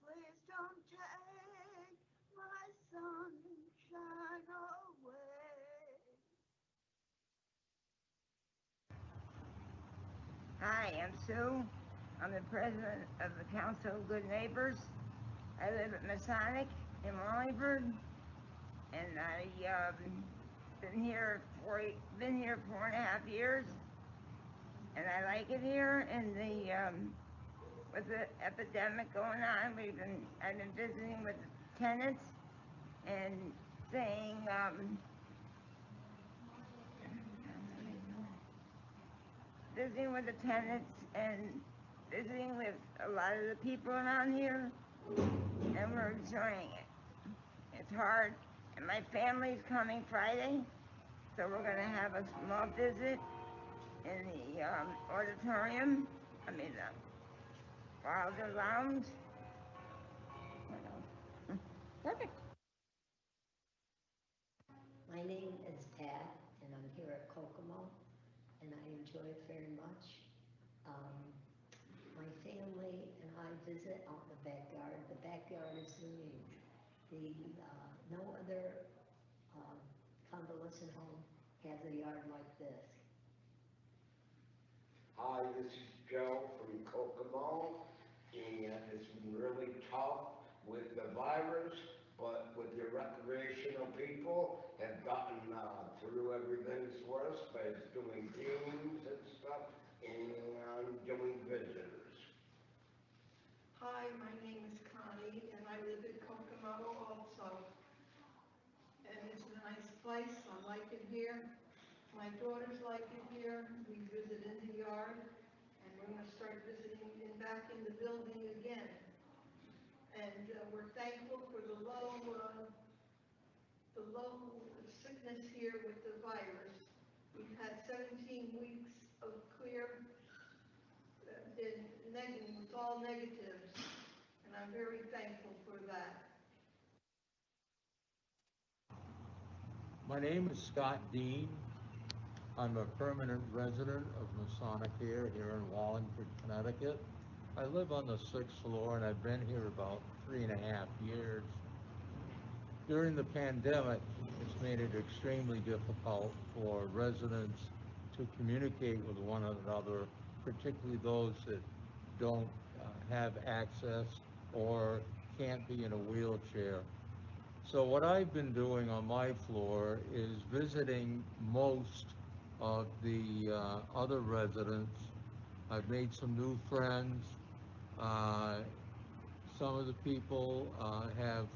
Please don't take my sunshine away. Hi, I'm Sue. I'm the president of the Council of Good Neighbors. I live at Masonic in Wallingford, and been here 4.5 years, and I like it here. And with the epidemic going on, I've been visiting with the tenants and saying visiting with the tenants and visiting with a lot of the people around here, and we're enjoying it. It's hard, and my family's coming Friday, so we're gonna have a small visit in the auditorium. Wilder Lounge. Perfect. My name is Tad, and I'm here at Kokomo, and I enjoy it very much. My family and I visit out in the backyard. The backyard is unique. No other convalescent home has a yard like this. Hi, this is Joe from Kokomo, and it's been really tough with the virus, but with the recreational people have gotten through everything for us by doing games and stuff and doing visitors. Hi, my name is Connie, and I live in Kokomo also. And it's a nice place. I like it here. My daughters like it here. We visit in the yard, and we're going to start visiting back in the building again. And we're thankful for the low sickness here with the virus. We've had 17 weeks of clear, with all negatives, and I'm very thankful for that. My name is Scott Dean. I'm a permanent resident of Masonic here in Wallingford, Connecticut. I live on the 6th floor, and I've been here about 3.5 years. During the pandemic, it's made it extremely difficult for residents to communicate with one another, particularly those that don't have access or can't be in a wheelchair. So what I've been doing on my floor is visiting most of the other residents. I've made some new friends. Some of the people have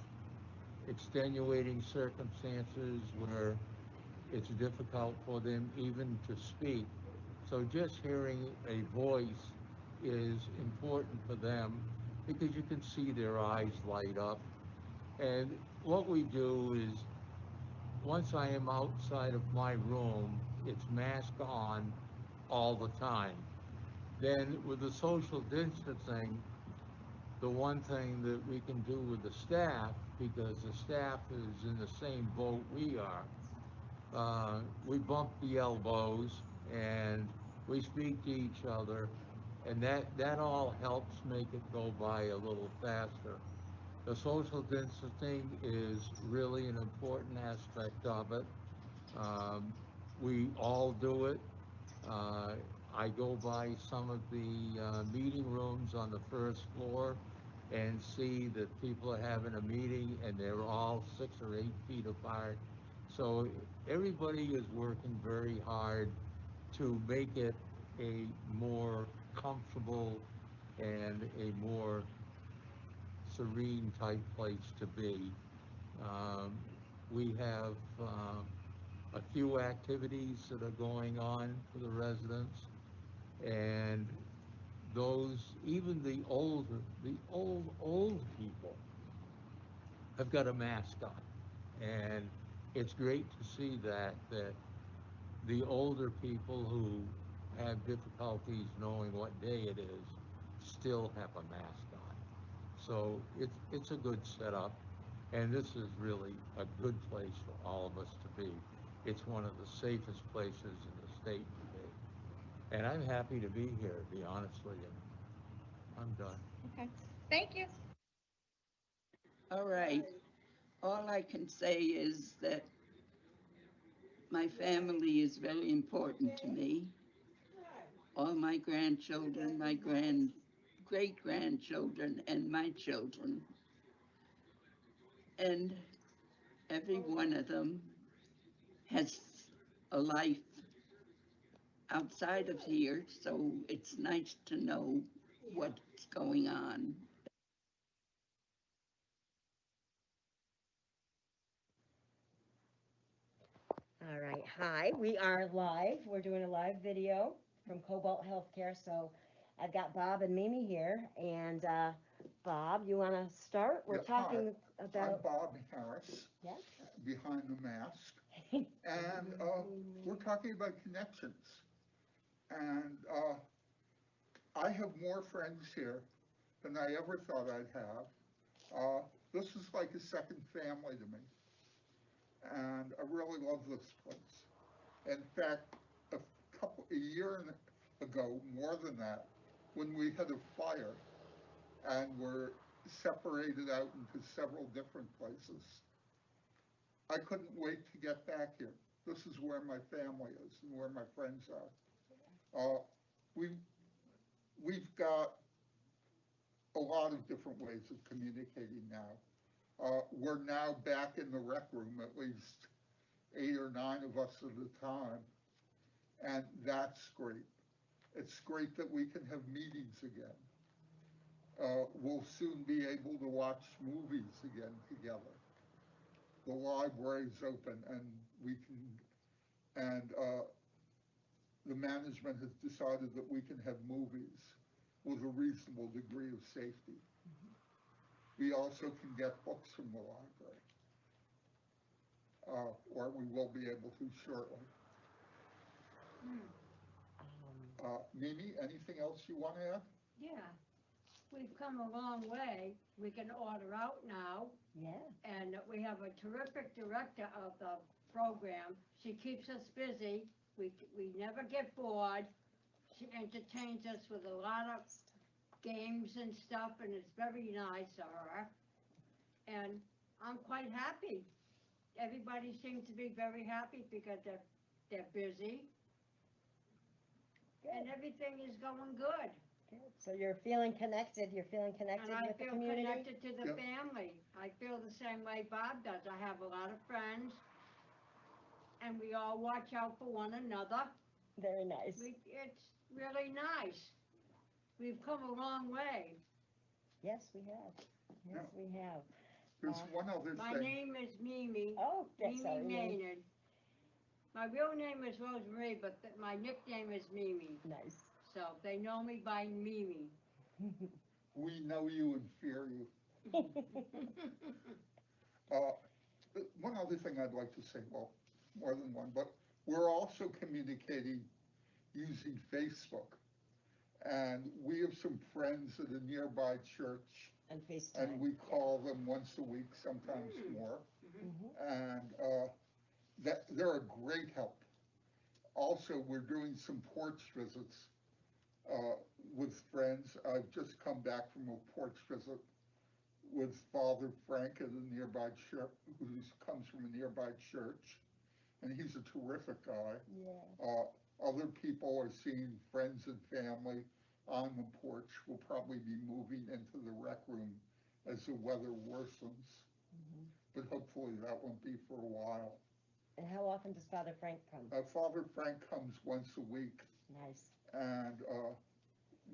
extenuating circumstances where it's difficult for them even to speak. So just hearing a voice is important for them because you can see their eyes light up. And what we do is, once I am outside of my room, it's mask on all the time. Then with the social distancing, the one thing that we can do with the staff, because the staff is in the same boat we are, we bump the elbows and we speak to each other, and that all helps make it go by a little faster. The social distancing is really an important aspect of it. We all do it. I go by some of the meeting rooms on the first floor and see that people are having a meeting and they're all 6 or 8 feet apart. So everybody is working very hard to make it a more comfortable and a more serene type place to be. We have a few activities that are going on for the residents, and even the old people have got a mask on. And it's great to see that the older people who have difficulties knowing what day it is still have a mask on. So it's a good setup, and this is really a good place for all of us to be. It's one of the safest places in the state to be. And I'm happy to be here, to be honest with you. I'm done. Okay, thank you. All right. All I can say is that my family is very important to me. All my grandchildren, my great grandchildren, and my children. And every one of them has a life outside of here, so it's nice to know what's going on. All right, hi, we are live. We're doing a live video from Cobalt Healthcare. So I've got Bob and Mimi here. And Bob, you want to start? We're talking about. I'm Bob Harris, Yeah. behind the mask. And we're talking about connections. And I have more friends here than I ever thought I'd have. This is like a second family to me. And I really love this place. In fact, a year ago, more than that, when we had a fire and were separated out into several different places, I couldn't wait to get back here. This is where my family is and where my friends are. We've got a lot of different ways of communicating now. We're now back in the rec room, at least 8 or 9 of us at a time, and that's great. It's great that we can have meetings again. We'll soon be able to watch movies again together. The library's open, and the management has decided that we can have movies with a reasonable degree of safety. We also can get books from the library, or we will be able to shortly. Mimi, anything else you want to add? Yeah, we've come a long way. We can order out now. Yeah. And we have a terrific director of the program. She keeps us busy. We never get bored. She entertains us with a lot of games and stuff, and it's very nice of her. And I'm quite happy. Everybody seems to be very happy because they're busy. Good. And everything is going good. Good. So you're feeling connected. You're feeling connected And I with the feel community. connected to the family. I feel the same way Bob does. I have a lot of friends, and we all watch out for one another. Very nice. It's really nice. We've come a long way. Yes, we have. Yes, we have. There's one other thing. My name is Mimi. Oh, Mimi sorry, Maynard. My real name is Rosemary, but my nickname is Mimi. Nice. So they know me by Mimi. We know you and fear you. One other thing I'd like to say, well, more than one, but we're also communicating using Facebook. And we have some friends at a nearby church. And FaceTime. And we call them once a week, sometimes more. And they're a great help. Also, we're doing some porch visits with friends. I've just come back from a porch visit with Father Frank at a nearby church, who comes from a nearby church, and he's a terrific guy. Yeah. Other people are seeing friends and family on the porch. We'll probably be moving into the rec room as the weather worsens, but hopefully that won't be for a while. And how often does Father Frank come? Father Frank comes once a week. Nice. And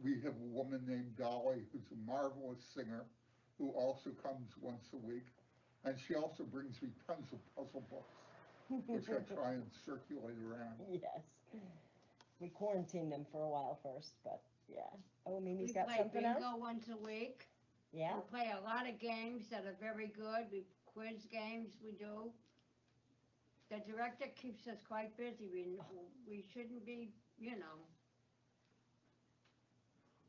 we have a woman named Dolly who's a marvelous singer who also comes once a week. And she also brings me tons of puzzle books, which I try and circulate around. Yes. We quarantined them for a while first, but Yeah. Oh, Mimi's We got play something else? bingo once a week. Yeah. We play a lot of games that are very good. We quiz games we do. The director keeps us quite busy. We shouldn't be, you know.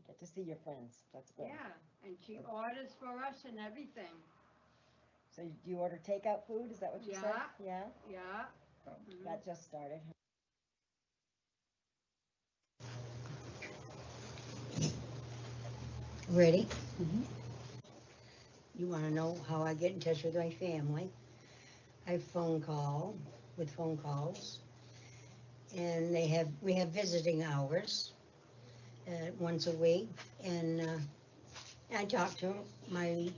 Get to see your friends. That's good. Yeah, and she orders for us and everything. So do you order takeout food? Is that what you said? Yeah. Yeah. That just started. Ready? You want to know how I get in touch with my family? I phone call with phone calls, and we have visiting hours once a week, and I talk to my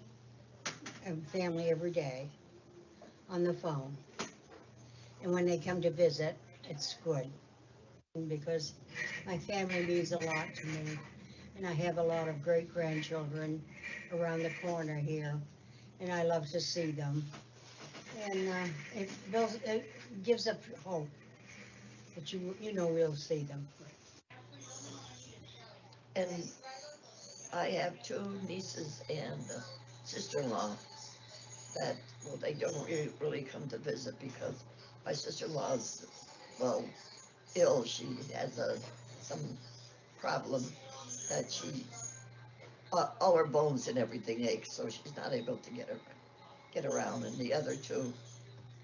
family every day on the phone. And when they come to visit, it's good because my family means a lot to me. And I have a lot of great-grandchildren around the corner here, and I love to see them. And it gives up hope that you know we'll see them. And I have two nieces and a sister-in-law that, well, they don't really come to visit because my sister-in-law's, well, ill. She has some problem that all her bones and everything ache, so she's not able to get around. And the other two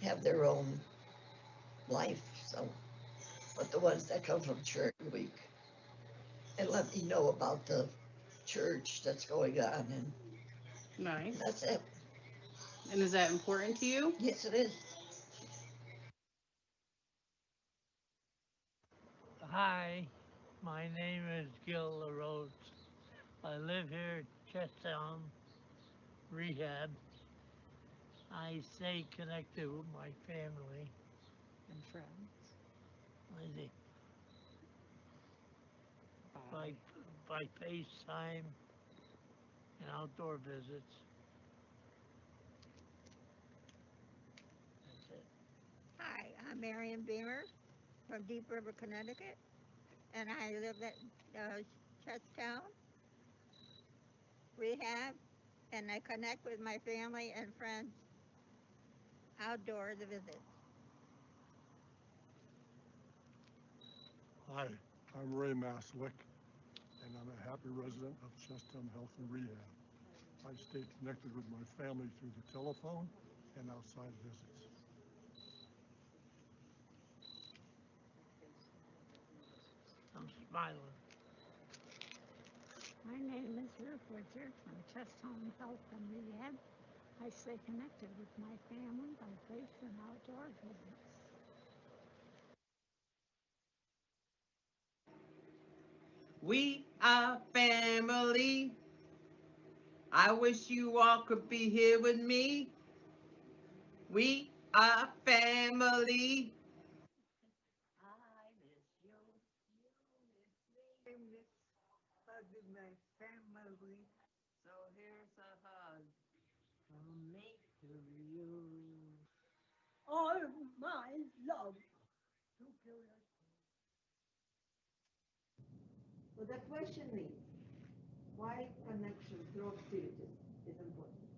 have their own life, so. But the ones that come from church week and let me know about the church that's going on, and Nice. that's it. And is that important to you? Yes, it is. Hi, my name is Gil LaRose. I live here at Chestown Rehab. I stay connected with my family and friends. By FaceTime and outdoor visits. That's it. Hi, I'm Marion Beamer from Deep River, Connecticut, and I live at Chestown Rehab, and I connect with my family and friends outdoors visits. Hi, I'm Ray Maslick, and I'm a happy resident of Chestown Health and Rehab. I stay connected with my family through the telephone and outside visits. I'm smiling. My name is Ruth Witcher from Chestown Health and Rehab. I stay connected with my family by face and outdoor visits. We are family. I wish you all could be here with me. We are family. I miss you. You miss me. I miss hugging my family. So here's a hug from me to you. All my love. Well, the question is, why connection through activities is important?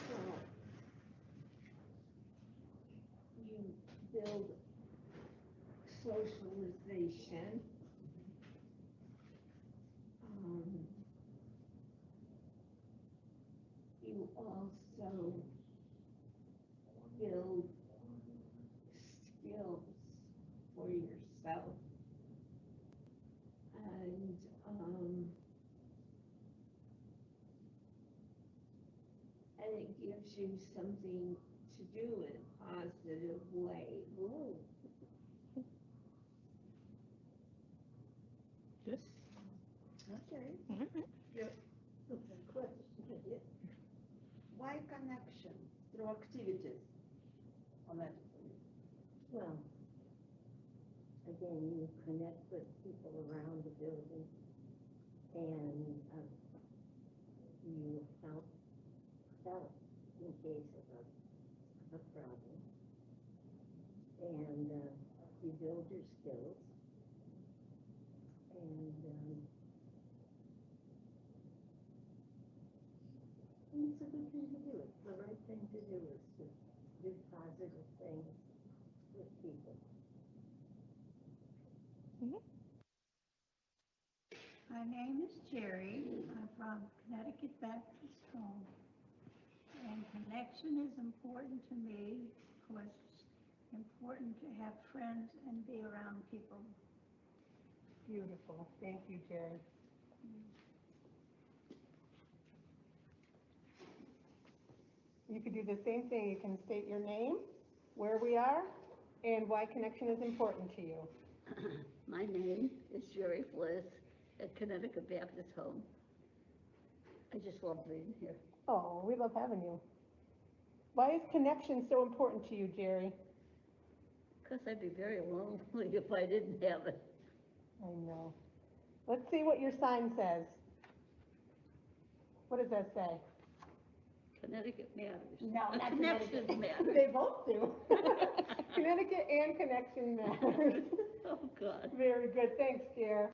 So, you build socialization. You also build skills for yourself. And it gives you something to do in a positive way. Ooh. Yes. Okay. Yeah. Question. Why connection through activities? Well, again, you connect with people around the building, and you help in case of a problem. And you build your skills. And it's a good thing to do. It's the right thing to do is to do positive things with people. My name is Jerry. I'm from Connecticut Baptist Home. And connection is important to me because it's important to have friends and be around people. Beautiful. Thank you, Jerry. You could do the same thing. You can state your name, where we are, and why connection is important to you. My name is Jerry Bliss at Connecticut Baptist Home. I just love being here. Oh, we love having you. Why is connection so important to you, Jerry? Because I'd be very lonely if I didn't have it. I know. Let's see what your sign says. What does that say? Connecticut matters. No, not Connections Connecticut. matter. They both do. Connecticut and connection matters. Oh, God. Very good. Thanks, Jer.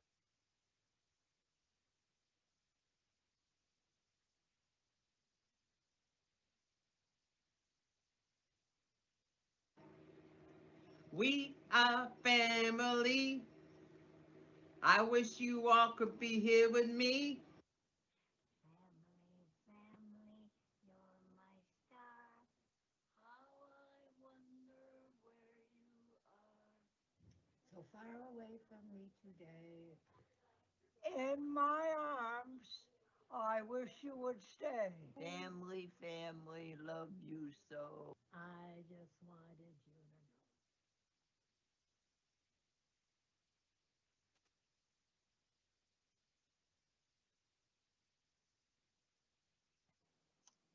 We are family. I wish you all could be here with me. Family, you're my star. How I wonder where you are. So far away from me today. In my arms, I wish you would stay. Family, family, love you so. I just wanted you to know.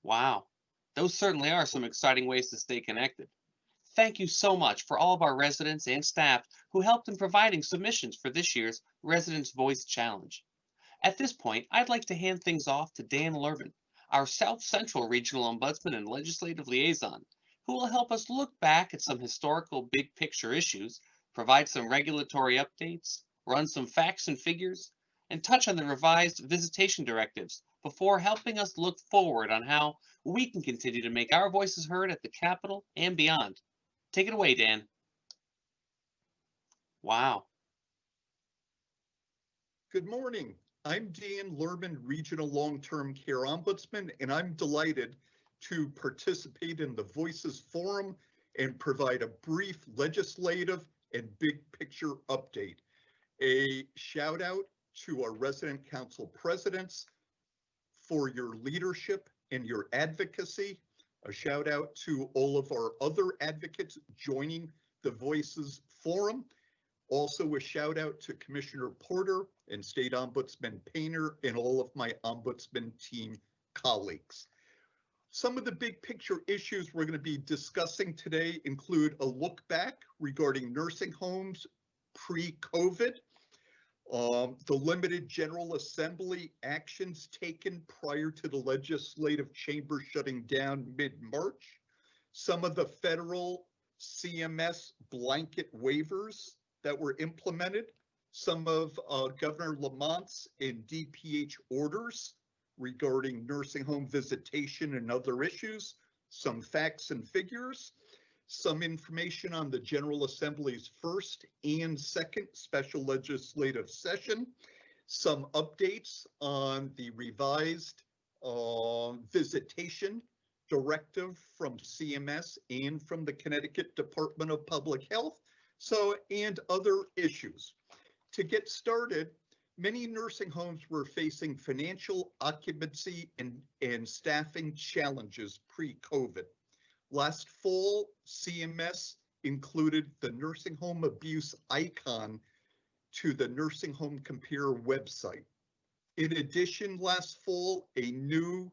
Wow, those certainly are some exciting ways to stay connected. Thank you so much for all of our residents and staff who helped in providing submissions for this year's Residents' Voice Challenge. At this point, I'd like to hand things off to Dan Lurban, our South Central Regional Ombudsman and Legislative Liaison, who will help us look back at some historical big picture issues, provide some regulatory updates, run some facts and figures, and touch on the revised visitation directives before helping us look forward on how we can continue to make our voices heard at the Capitol and beyond. Take it away, Dan. Wow. Good morning. I'm Dan Lurban, Regional Long-Term Care Ombudsman, and I'm delighted to participate in the Voices Forum and provide a brief legislative and big picture update. A shout out to our resident council presidents for your leadership and your advocacy. A shout out to all of our other advocates joining the Voices Forum. Also a shout out to Commissioner Porter and State Ombudsman Painter and all of my Ombudsman team colleagues. Some of the big picture issues we're going to be discussing today include a look back regarding nursing homes pre-COVID, the limited General Assembly actions taken prior to the legislative chamber shutting down mid-March, some of the federal CMS blanket waivers that were implemented, some of Governor Lamont's and DPH orders regarding nursing home visitation and other issues, some facts and figures, some information on the General Assembly's first and second special legislative session, some updates on the revised visitation directive from CMS and from the Connecticut Department of Public Health, and other issues. To get started, many nursing homes were facing financial occupancy and staffing challenges pre-COVID. Last fall, CMS included the nursing home abuse icon to the Nursing Home Compare website. In addition, last fall, a new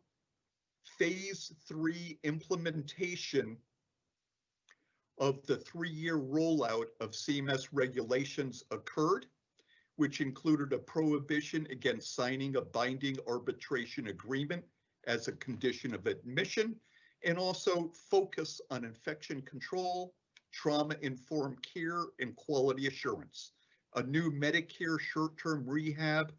phase 3 implementation of the 3-year rollout of CMS regulations occurred, which included a prohibition against signing a binding arbitration agreement as a condition of admission, and also focus on infection control, trauma-informed care, and quality assurance. A new Medicare short-term rehab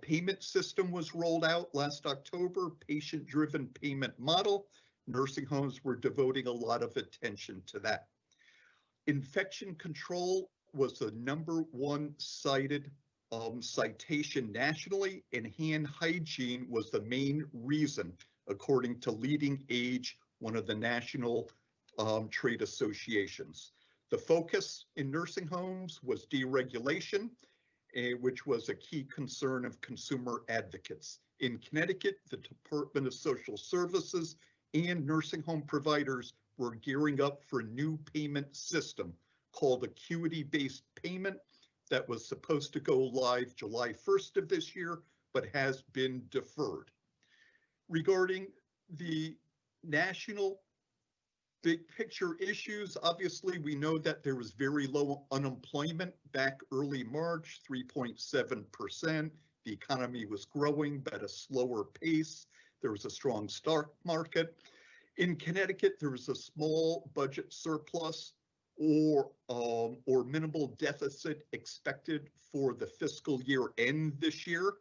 payment system was rolled out last October, patient-driven payment model. Nursing homes were devoting a lot of attention to that. Infection control was the #1 cited citation nationally, and hand hygiene was the main reason, according to Leading Age, one of the national trade associations. The focus in nursing homes was deregulation, which was a key concern of consumer advocates. In Connecticut, the Department of Social Services and nursing home providers were gearing up for a new payment system called acuity-based payment that was supposed to go live July 1st of this year, but has been deferred. Regarding the national big picture issues, obviously we know that there was very low unemployment back early March, 3.7%. The economy was growing but at a slower pace. There was a strong stock market. In Connecticut, there was a small budget surplus or minimal deficit expected for the fiscal year end this year.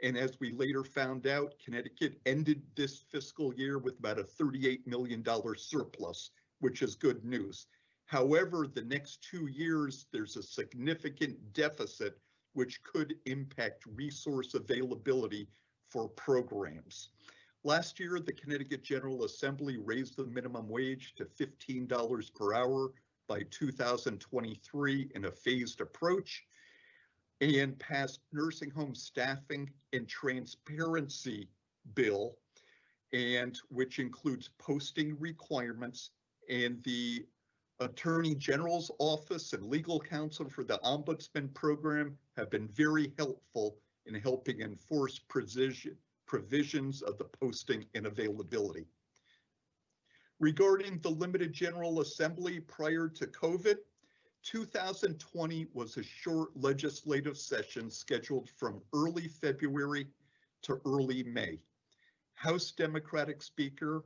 And as we later found out, Connecticut ended this fiscal year with about a $38 million surplus, which is good news. However, the next 2 years, there's a significant deficit, which could impact resource availability for programs. Last year, the Connecticut General Assembly raised the minimum wage to $15 per hour by 2023 in a phased approach, and passed nursing home staffing and transparency bill, and which includes posting requirements, and the Attorney General's office and legal counsel for the Ombudsman program have been very helpful in helping enforce provisions of the posting and availability. Regarding the limited General Assembly prior to COVID, 2020 was a short legislative session scheduled from early February to early May. House Democratic Speaker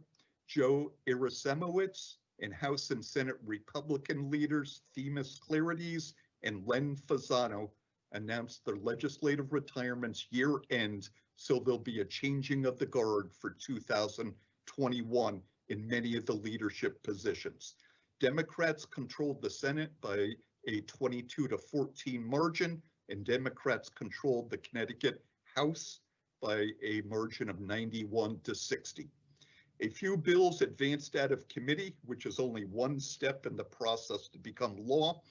Joe Irasemowicz and House and Senate Republican leaders Themis Clarides and Len Fasano announced their legislative retirements year end, so there'll be a changing of the guard for 2021 in many of the leadership positions. Democrats controlled the Senate by a 22-14 margin, and Democrats controlled the Connecticut House by a margin of 91-60. A few bills advanced out of committee, which is only one step in the process to become law,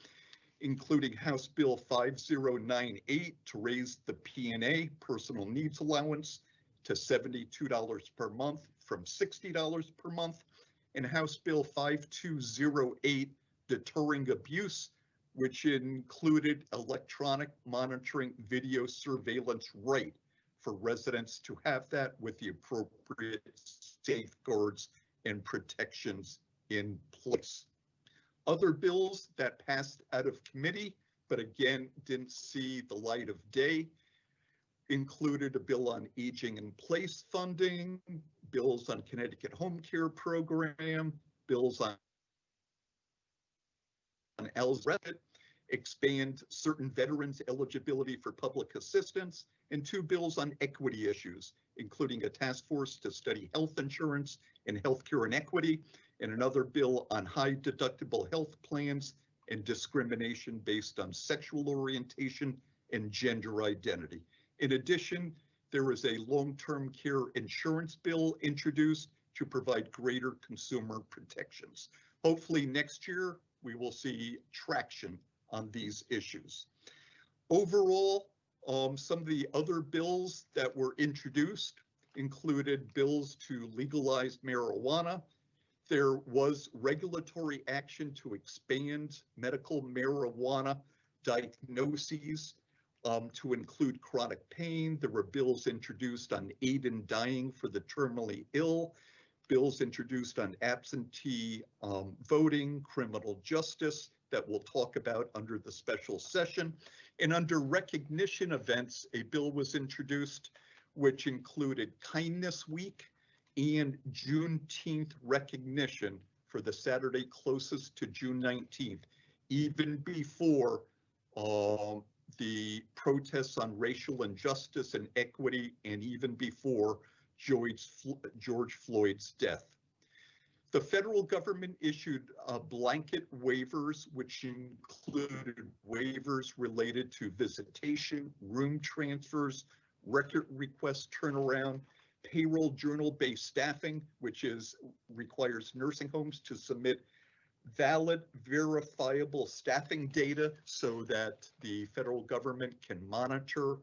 including House Bill 5098 to raise the P&A, personal needs allowance, to $72 per month from $60 per month, and House Bill 5208 deterring abuse, which included electronic monitoring video surveillance right for residents to have that with the appropriate safeguards and protections in place. Other bills that passed out of committee, but again didn't see the light of day, included a bill on aging in place funding, bills on Connecticut home care program, bills on LTCOP, expand certain veterans' eligibility for public assistance, and 2 bills on equity issues, including a task force to study health insurance and healthcare inequity, and another bill on high deductible health plans and discrimination based on sexual orientation and gender identity. In addition, there is a long-term care insurance bill introduced to provide greater consumer protections. Hopefully next year, we will see traction on these issues. Overall, some of the other bills that were introduced included bills to legalize marijuana. There was regulatory action to expand medical marijuana diagnoses to include chronic pain. There were bills introduced on aid in dying for the terminally ill, bills introduced on absentee voting, criminal justice that we'll talk about under the special session. And under recognition events, a bill was introduced which included Kindness Week and Juneteenth recognition for the Saturday closest to June 19th, even before the protests on racial injustice and equity, and even before George Floyd's death. The federal government issued blanket waivers, which included waivers related to visitation, room transfers, record request turnaround, payroll journal-based staffing, which requires nursing homes to submit valid, verifiable staffing data so that the federal government can monitor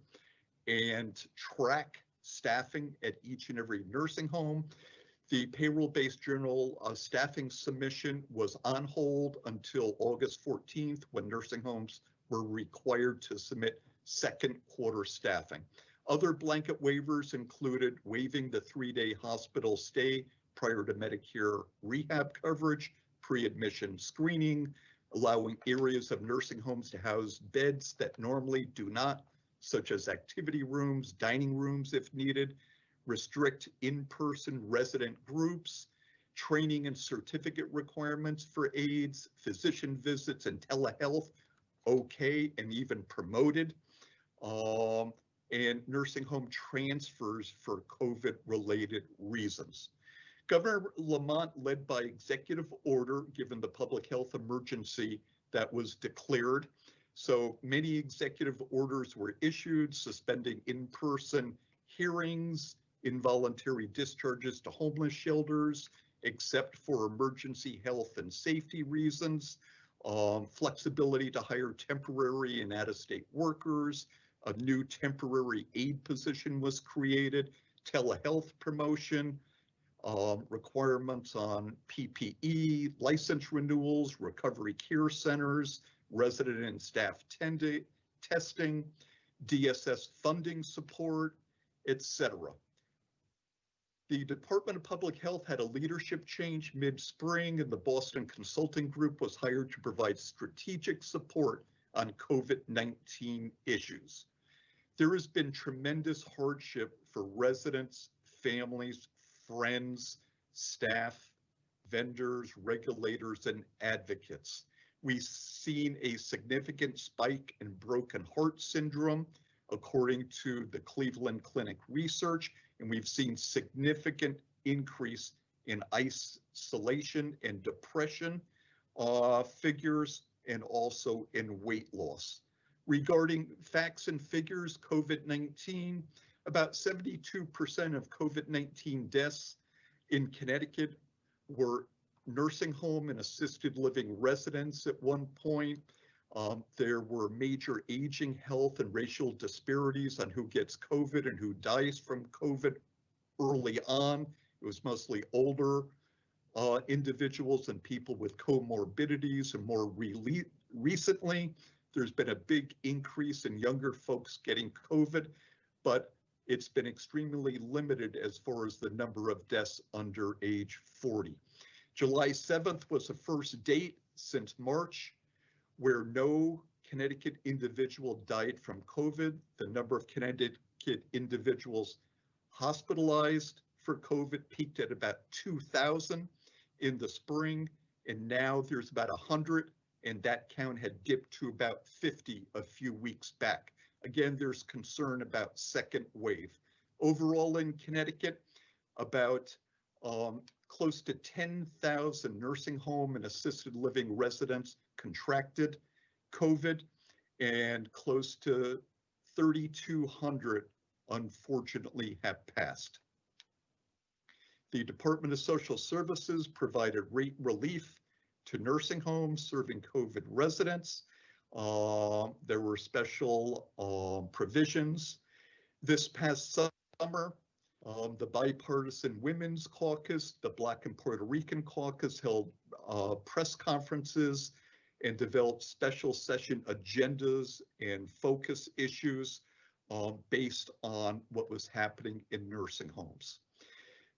and track staffing at each and every nursing home. The payroll-based journal staffing submission was on hold until August 14th, when nursing homes were required to submit second quarter staffing. Other blanket waivers included waiving the 3-day hospital stay prior to Medicare rehab coverage, pre-admission screening, allowing areas of nursing homes to house beds that normally do not, such as activity rooms, dining rooms if needed, restrict in-person resident groups, training and certificate requirements for aides, physician visits, and telehealth, okay, and even promoted, and nursing home transfers for COVID-related reasons. Governor Lamont led by executive order, given the public health emergency that was declared. So many executive orders were issued, suspending in-person hearings, involuntary discharges to homeless shelters, except for emergency health and safety reasons, flexibility to hire temporary and out-of-state workers, a new temporary aid position was created, telehealth promotion, requirements on PPE, license renewals, recovery care centers, resident and staff testing, DSS funding support, etc. The Department of Public Health had a leadership change mid-spring, and the Boston Consulting Group was hired to provide strategic support on COVID-19 issues. There has been tremendous hardship for residents, families, friends, staff, vendors, regulators, and advocates. We've seen a significant spike in broken heart syndrome, according to the Cleveland Clinic research, and we've seen significant increase in isolation and depression figures, and also in weight loss. Regarding facts and figures, COVID-19, about 72% of COVID-19 deaths in Connecticut were nursing home and assisted living residents at one point. There were major aging, health, and racial disparities on who gets COVID and who dies from COVID early on. It was mostly older individuals and people with comorbidities, and more recently, there's been a big increase in younger folks getting COVID, but it's been extremely limited as far as the number of deaths under age 40. July 7th was the first date since March where no Connecticut individual died from COVID. The number of Connecticut individuals hospitalized for COVID peaked at about 2,000 in the spring, and now there's about 100, and that count had dipped to about 50 a few weeks back. Again, there's concern about second wave. Overall in Connecticut, about close to 10,000 nursing home and assisted living residents contracted COVID, and close to 3,200 unfortunately have passed. The Department of Social Services provided rate relief to nursing homes serving COVID residents. There were special provisions. This past summer, the Bipartisan Women's Caucus, the Black and Puerto Rican Caucus held press conferences and developed special session agendas and focus issues based on what was happening in nursing homes.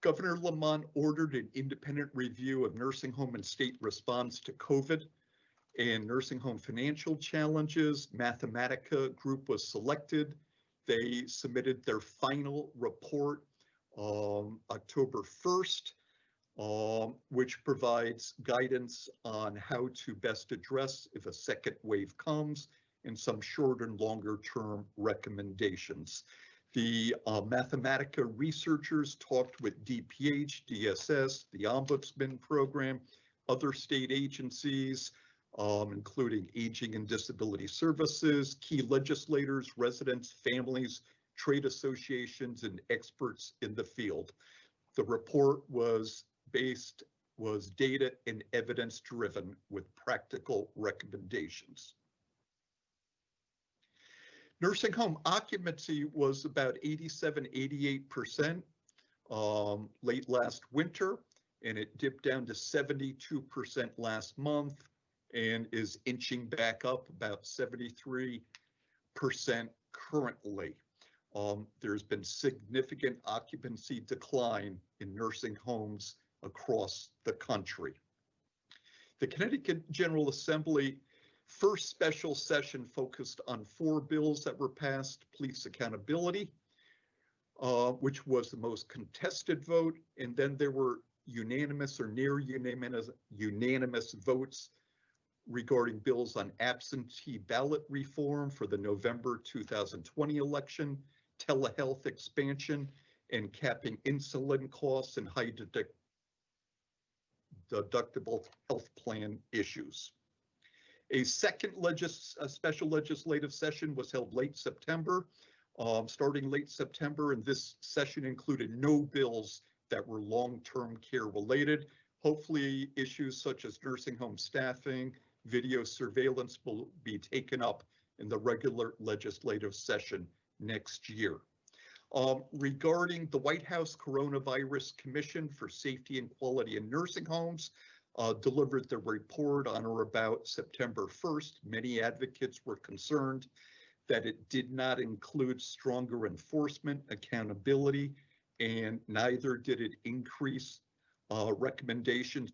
Governor Lamont ordered an independent review of nursing home and state response to COVID and nursing home financial challenges. Mathematica Group was selected. They submitted their final report October 1st. which provides guidance on how to best address if a second wave comes, and some short and longer term recommendations. The Mathematica researchers talked with DPH, DSS, the Ombudsman Program, other state agencies, including Aging and Disability Services, key legislators, residents, families, trade associations, and experts in the field. The report was data and evidence driven with practical recommendations. Nursing home occupancy was about 87–88% late last winter, and it dipped down to 72% last month and is inching back up about 73% currently. There's been significant occupancy decline in nursing homes across the country. The Connecticut General Assembly first special session focused on 4 bills that were passed: police accountability, which was the most contested vote, and then there were unanimous or near unanimous votes regarding bills on absentee ballot reform for the November 2020 election, telehealth expansion, and capping insulin costs and high deductible health plan issues. A second special legislative session was held late September, starting late September, and this session included no bills that were long-term care related. Hopefully issues such as nursing home staffing, video surveillance will be taken up in the regular legislative session next year. Regarding the White House Coronavirus Commission for Safety and Quality in Nursing Homes, delivered the report on or about September 1st. Many advocates were concerned that it did not include stronger enforcement, accountability, and neither did it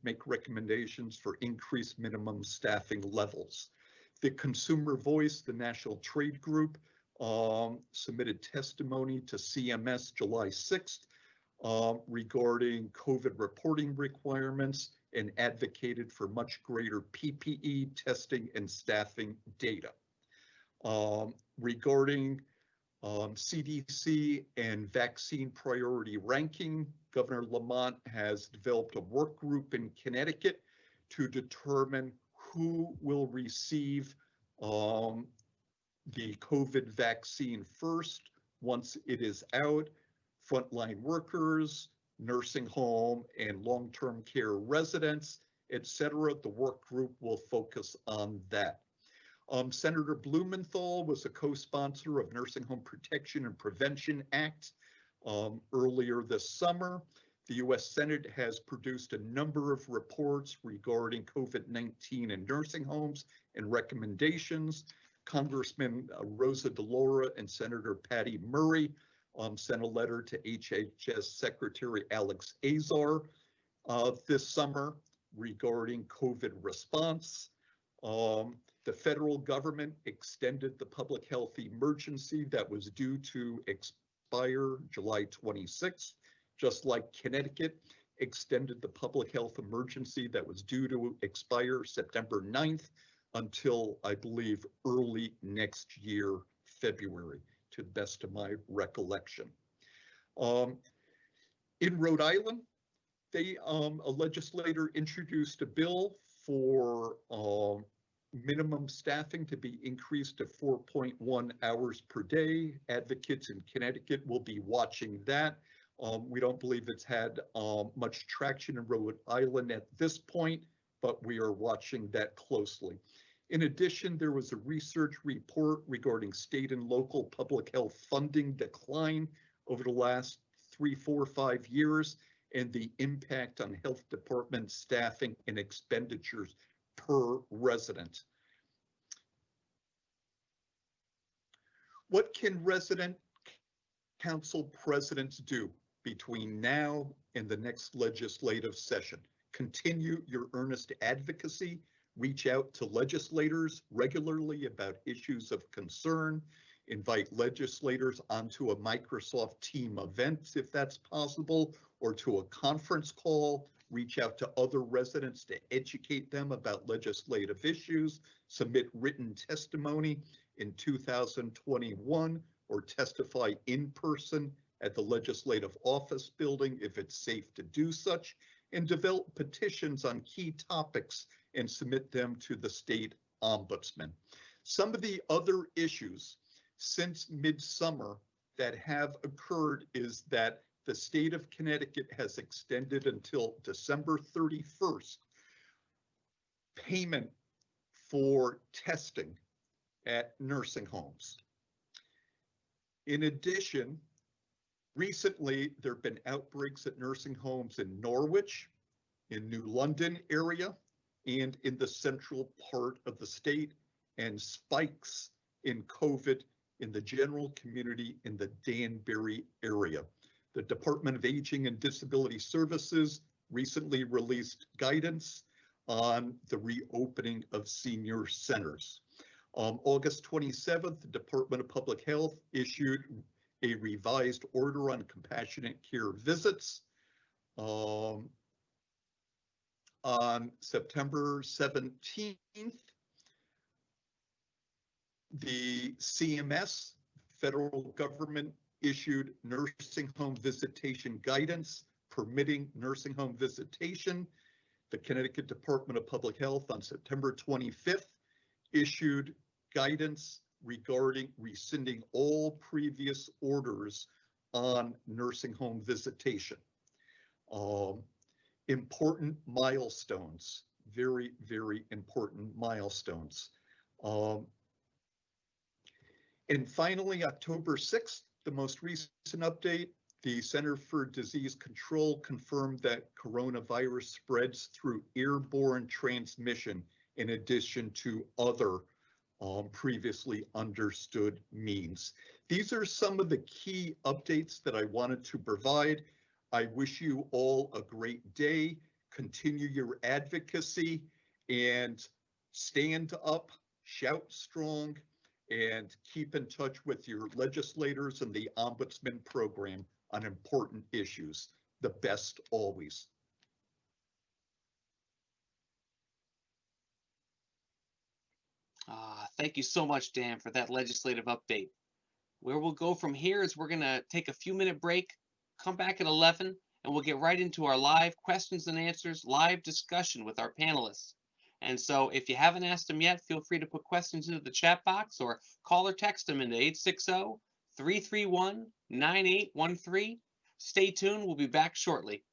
make recommendations for increased minimum staffing levels. The Consumer Voice, the national trade group, submitted testimony to CMS July 6th regarding COVID reporting requirements and advocated for much greater PPE testing and staffing data. Regarding CDC and vaccine priority ranking, Governor Lamont has developed a work group in Connecticut to determine who will receive the COVID vaccine first once it is out: frontline workers, nursing home and long-term care residents, etc. The work group will focus on that. Senator Blumenthal was a co-sponsor of Nursing Home Protection and Prevention Act earlier this summer. The U.S. Senate has produced a number of reports regarding COVID-19 in nursing homes and recommendations. Congressman Rosa DeLauro and Senator Patty Murray sent a letter to HHS Secretary Alex Azar this summer regarding COVID response. The federal government extended the public health emergency that was due to expire July 26th, just like Connecticut extended the public health emergency that was due to expire September 9th until, I believe, early next year, February, to the best of my recollection. In Rhode Island, a legislator introduced a bill for minimum staffing to be increased to 4.1 hours per day. Advocates in Connecticut will be watching that. We don't believe it's had much traction in Rhode Island at this point, but we are watching that closely. In addition, there was a research report regarding state and local public health funding decline over the last 3, 4, 5 years and the impact on health department staffing and expenditures per resident. What can resident council presidents do between now and the next legislative session? Continue your earnest advocacy, reach out to legislators regularly about issues of concern, invite legislators onto a Microsoft team event if that's possible, or to a conference call reach out to other residents to educate them about legislative issues, submit written testimony in 2021, or testify in person at the Legislative Office Building if it's safe to do such, and develop petitions on key topics and submit them to the state ombudsman. Some of the other issues since midsummer that have occurred is that the state of Connecticut has extended until December 31st payment for testing at nursing homes. In addition, recently there have been outbreaks at nursing homes in Norwich, in New London area, and in the central part of the state, and spikes in COVID in the general community in the Danbury area. The Department of Aging and Disability Services recently released guidance on the reopening of senior centers. August 27th, the Department of Public Health issued a revised order on compassionate care visits. On September 17th, the CMS, federal government, issued nursing home visitation guidance permitting nursing home visitation. The Connecticut Department of Public Health on September 25th issued guidance regarding rescinding all previous orders on nursing home visitation. Important milestones, very, very important milestones. And finally, October 6th, the most recent update, the Center for Disease Control confirmed that coronavirus spreads through airborne transmission in addition to other previously understood means. These are some of the key updates that I wanted to provide. I wish you all a great day. Continue your advocacy and stand up, shout strong, and keep in touch with your legislators and the Ombudsman program on important issues. The best always. Thank you so much, Dan, for that legislative update. Where we'll go from here is we're going to take a few-minute break, come back at 11, and we'll get right into our live questions and answers, live discussion with our panelists. And so if you haven't asked them yet, feel free to put questions into the chat box or call or text them into 860-331-9813. Stay tuned. We'll be back shortly.